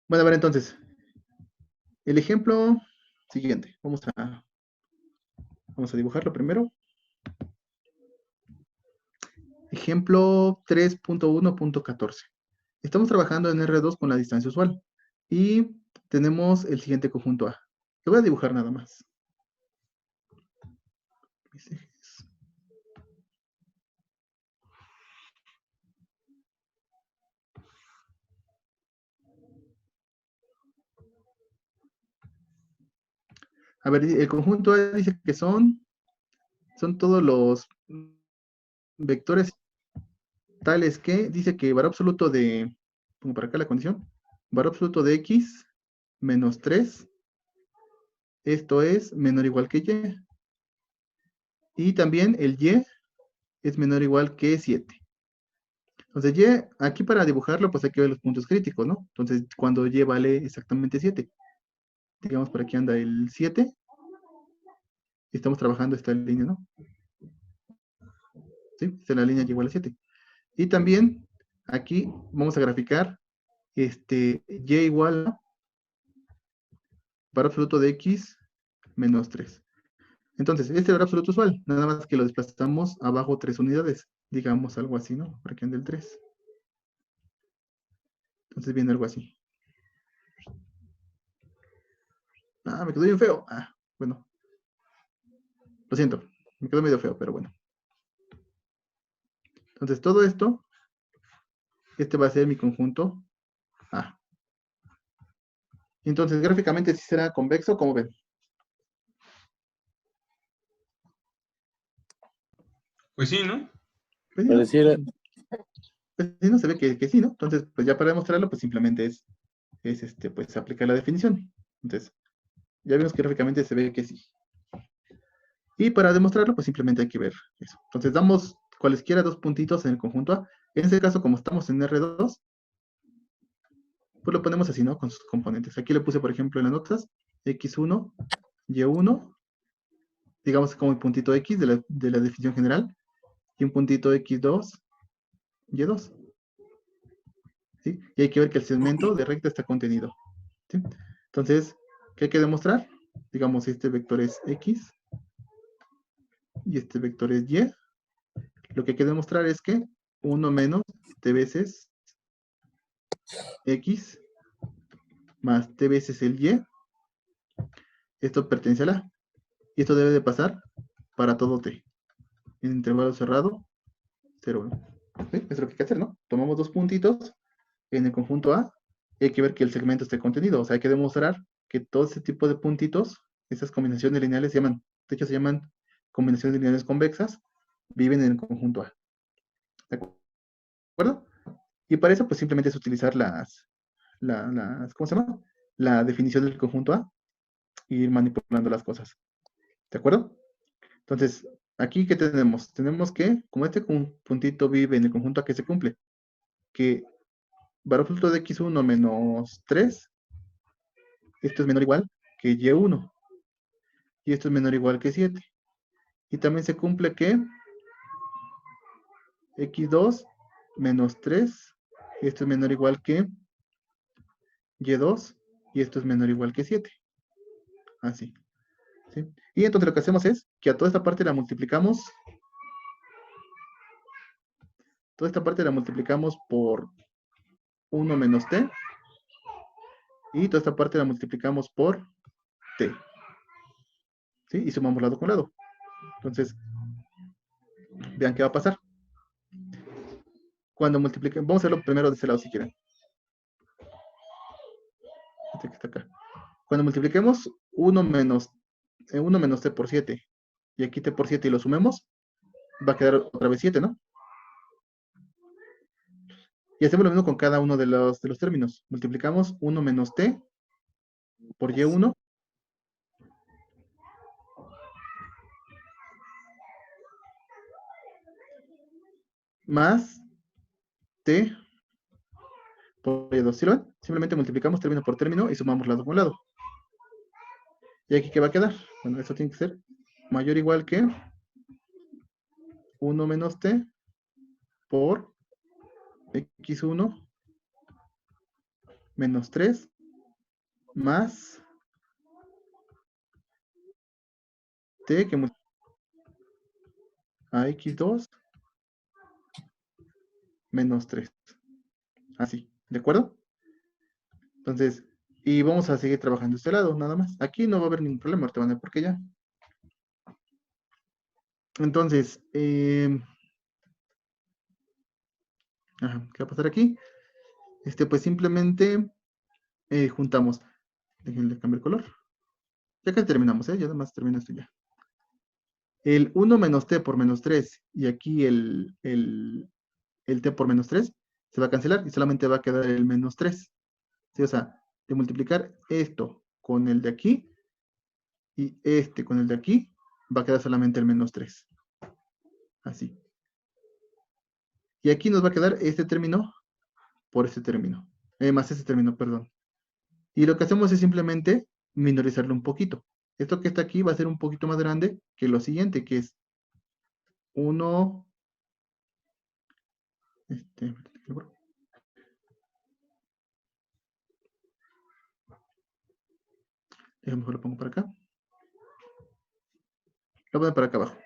Bueno, a ver entonces, el ejemplo siguiente, vamos a dibujarlo primero. Ejemplo 3.1.14. Estamos trabajando en R2 con la distancia usual y tenemos el siguiente conjunto A. Lo voy a dibujar nada más. Mis ejes. A ver, el conjunto A dice que son todos los vectores tales que dice que valor absoluto de, pongo para acá la condición, valor absoluto de X menos 3, esto es menor o igual que Y, y también el Y es menor o igual que 7. Entonces, Y, aquí para dibujarlo, pues hay que ver los puntos críticos, ¿no? Entonces, cuando Y vale exactamente 7, digamos por aquí anda el 7, y estamos trabajando esta línea, ¿no? ¿Sí? Esta es la línea Y igual a 7. Y también, aquí vamos a graficar Y igual a valor absoluto de X menos 3. Entonces, este valor absoluto usual, nada más que lo desplazamos abajo 3 unidades, digamos algo así, ¿no? Por aquí anda el 3. Entonces viene algo así. Ah, me quedó bien feo. Ah, bueno. Lo siento, me quedó medio feo, pero bueno. Entonces, todo esto, va a ser mi conjunto A. Entonces, gráficamente, ¿sí será convexo? ¿Cómo ven? Pues sí, ¿no? Pues sí, ¿no? Pareciera, Pues sí, no se ve que sí, ¿no? Entonces, pues ya para demostrarlo, pues simplemente es pues aplicar la definición. Entonces, ya vimos que gráficamente se ve que sí. Y para demostrarlo, pues simplemente hay que ver eso. Entonces, damos cualesquiera dos puntitos en el conjunto A. En este caso, como estamos en R2, pues lo ponemos así, ¿no? Con sus componentes. Aquí le puse, por ejemplo, en las notas, X1, Y1, digamos como el puntito X de la definición general, y un puntito X2, Y2. ¿Sí? Y hay que ver que el segmento de recta está contenido. ¿Sí? Entonces, ¿qué hay que demostrar? Digamos, si este vector es X y este vector es Y. Lo que hay que demostrar es que 1 menos t veces X más t veces el Y, esto pertenece a la. Y esto debe de pasar para todo t. En intervalo cerrado, 0, 1. ¿Sí? Eso es lo que hay que hacer, ¿no? Tomamos dos puntitos en el conjunto A y hay que ver que el segmento esté contenido. O sea, hay que demostrar que todo ese tipo de puntitos, esas combinaciones lineales se llaman combinaciones lineales convexas, viven en el conjunto A. ¿De acuerdo? Y para eso, pues simplemente es utilizar ¿cómo se llama? La definición del conjunto A e ir manipulando las cosas. ¿De acuerdo? Entonces, aquí, ¿qué tenemos? Tenemos que, como este puntito vive en el conjunto A que se cumple, que valor absoluto de X1 menos 3, esto es menor o igual que Y1, y esto es menor o igual que 7. Y también se cumple que X2 menos 3, esto es menor o igual que Y2, y esto es menor o igual que 7. Así. ¿Sí? Y entonces lo que hacemos es que a toda esta parte la multiplicamos. Toda esta parte la multiplicamos por 1 menos t. Y toda esta parte la multiplicamos por t. ¿Sí? Y sumamos lado con lado. Entonces, vean qué va a pasar. Cuando multipliquen, vamos a hacerlo primero de ese lado si quieren. Este que está acá. Cuando multipliquemos 1 menos t por 7 y aquí t por 7 y lo sumemos, va a quedar otra vez 7, ¿no? Y hacemos lo mismo con cada uno de los términos. Multiplicamos 1 menos t por y1. más T por Y2. ¿Sí lo ven? Simplemente multiplicamos término por término y sumamos lado con lado. ¿Y aquí qué va a quedar? Bueno, eso tiene que ser mayor o igual que 1 menos T por X1 menos 3 más T que a X2 menos 3. Así, ¿de acuerdo? Entonces, y vamos a seguir trabajando este lado, nada más. Aquí no va a haber ningún problema, ahorita van a ver por qué ya. Entonces, ¿qué va a pasar aquí? Pues simplemente juntamos. Déjenle cambiar el color. Ya casi terminamos, ya nada más termina esto ya. El 1 menos t por menos 3 y aquí el t por menos 3 se va a cancelar y solamente va a quedar el menos 3. ¿Sí? O sea, de multiplicar esto con el de aquí y con el de aquí, va a quedar solamente el menos 3. Así. Y aquí nos va a quedar este término por este término. Más este término, perdón. Y lo que hacemos es simplemente minorizarlo un poquito. Esto que está aquí va a ser un poquito más grande que lo siguiente, que es 1. Mejor lo pongo para acá. Lo voy a poner para acá abajo.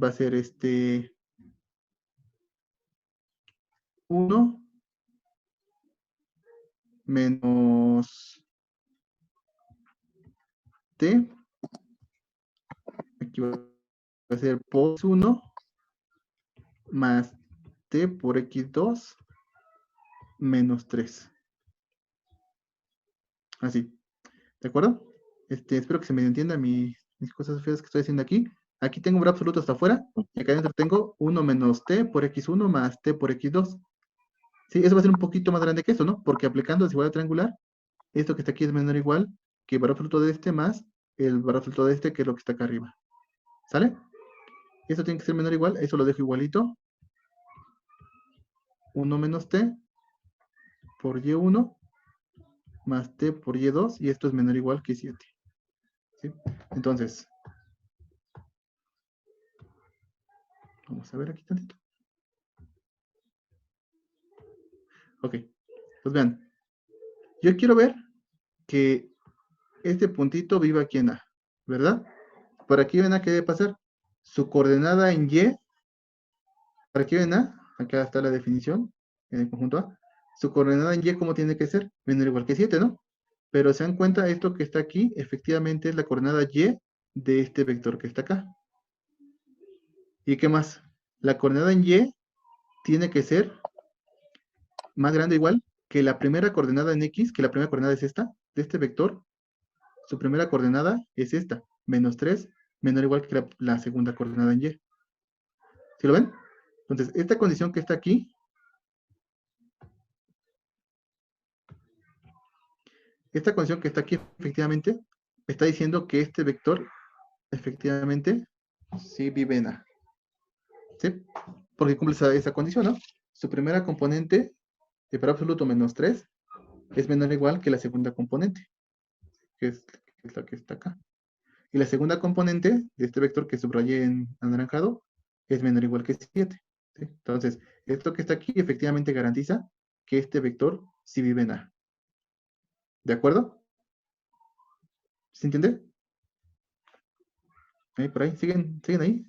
Va a ser 1 menos t. Aquí va a ser por x1 más t por x2 menos 3. Así. ¿De acuerdo? Espero que se me entienda mis cosas feas que estoy haciendo aquí. Aquí tengo un valor absoluto hasta afuera. Y acá adentro tengo 1 menos t por x1 más t por x2. Sí, eso va a ser un poquito más grande que esto, ¿no? Porque aplicando desigualdad triangular, esto que está aquí es menor o igual que el valor absoluto de este más el valor absoluto de este, que es lo que está acá arriba. ¿Sale? Esto tiene que ser menor o igual. Eso lo dejo igualito. 1 menos t por y1 más t por y2, y esto es menor o igual que 7. ¿Sí? Entonces, vamos a ver aquí tantito. Ok, pues vean, yo quiero ver que este puntito viva aquí en A, ¿verdad? Por aquí ven a qué debe pasar. Su coordenada en Y, por aquí ven A, acá está la definición en el conjunto A. Su coordenada en Y, ¿cómo tiene que ser? Menor o igual que 7, ¿no? Pero se dan cuenta, esto que está aquí, efectivamente es la coordenada Y de este vector que está acá. ¿Y qué más? La coordenada en Y tiene que ser más grande o igual que la primera coordenada en X, que la primera coordenada es esta, de este vector. Su primera coordenada es esta, menos 3, menor o igual que la segunda coordenada en Y. ¿Sí lo ven? Entonces, esta condición que está aquí, efectivamente, está diciendo que este vector, efectivamente, sí vive en A. ¿Sí? Porque cumple esa condición, ¿no? Su primera componente, de valor absoluto menos 3, es menor o igual que la segunda componente, que es la que está acá. Y la segunda componente de este vector que subrayé en anaranjado es menor o igual que 7. ¿Sí? Entonces, esto que está aquí efectivamente garantiza que este vector sí vive en A. ¿De acuerdo? ¿Se entiende? ¿Ahí por ahí? ¿Siguen ahí?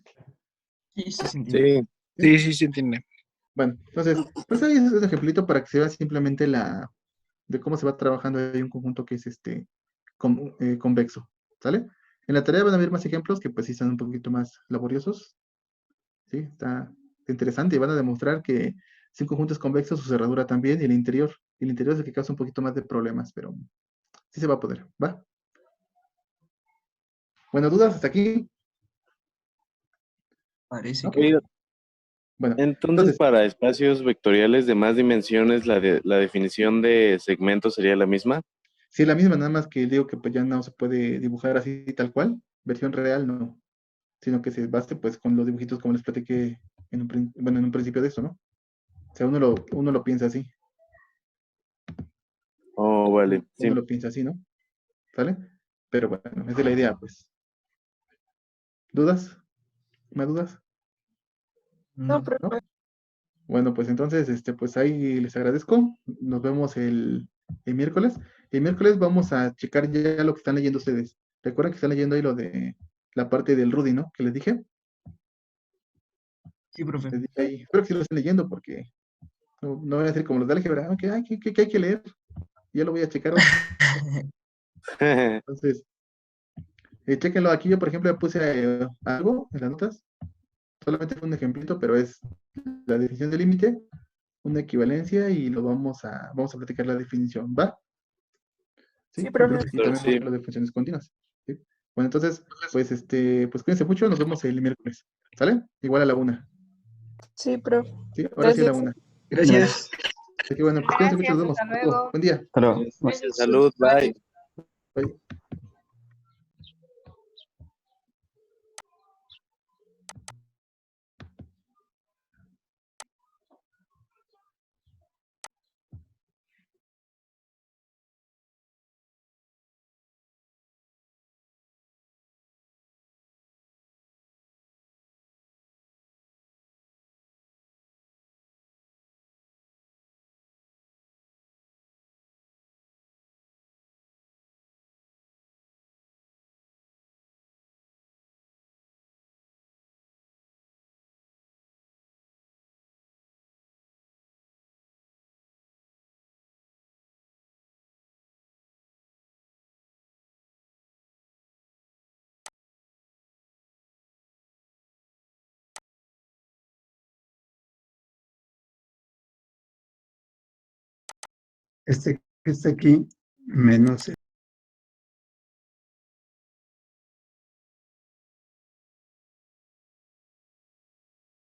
Sí, sí, se entiende. Sí, Sí, se entiende. Bueno, entonces, pues ahí es un ejemplito para que se vea simplemente de cómo se va trabajando ahí un conjunto que es convexo. ¿Sale? En la tarea van a ver más ejemplos que pues sí están un poquito más laboriosos. ¿Sí? Está interesante y van a demostrar que si un conjunto es convexo, su cerradura también, y el interior. Y el interior es el que causa un poquito más de problemas, pero sí se va a poder. ¿Va? Bueno, ¿dudas hasta aquí? Parece ¿No? que Oye, Bueno, entonces para espacios vectoriales de más dimensiones, la definición de segmento sería la misma. sí, la misma, nada más que digo que pues ya no se puede dibujar así tal cual. Versión real, no. sino que se base pues con los dibujitos como les platiqué en un principio de esto, ¿no? O sea, uno lo piensa así, Oh, vale, sí. uno lo piensa así, ¿no? ¿Sale? Pero bueno, esa es la idea, pues. ¿Dudas? ¿Más dudas? No, No. profe. ¿No? Bueno, pues entonces, pues ahí les agradezco. Nos vemos el miércoles. El miércoles vamos a checar ya lo que están leyendo ustedes. Recuerden que están leyendo ahí lo de la parte del Rudy, ¿no? Que les dije. Sí, profe. Les dije ahí. Espero que sí lo estén leyendo porque no voy a decir como los de álgebra, ¿no? Que hay que leer. Ya lo voy a checar hoy. Entonces, chéquenlo. Aquí yo, por ejemplo, puse algo en las notas. Solamente un ejemplito, pero es la definición de límite, una equivalencia y vamos a platicar la definición, ¿va? Sí, Sí, profe. y también vamos a Sí. ver lo de funciones continuas. ¿Sí? Bueno, entonces, pues cuídense mucho, nos vemos el miércoles, ¿sale? Igual a la 1. Sí, profe. Sí, ahora sí a la Gracias. 1. Gracias. Así que bueno, pues cuídense mucho, Gracias, nos vemos. hasta luego. Buen día. Hasta luego. Gracias, salud, bye. Bye. Este que está aquí, menos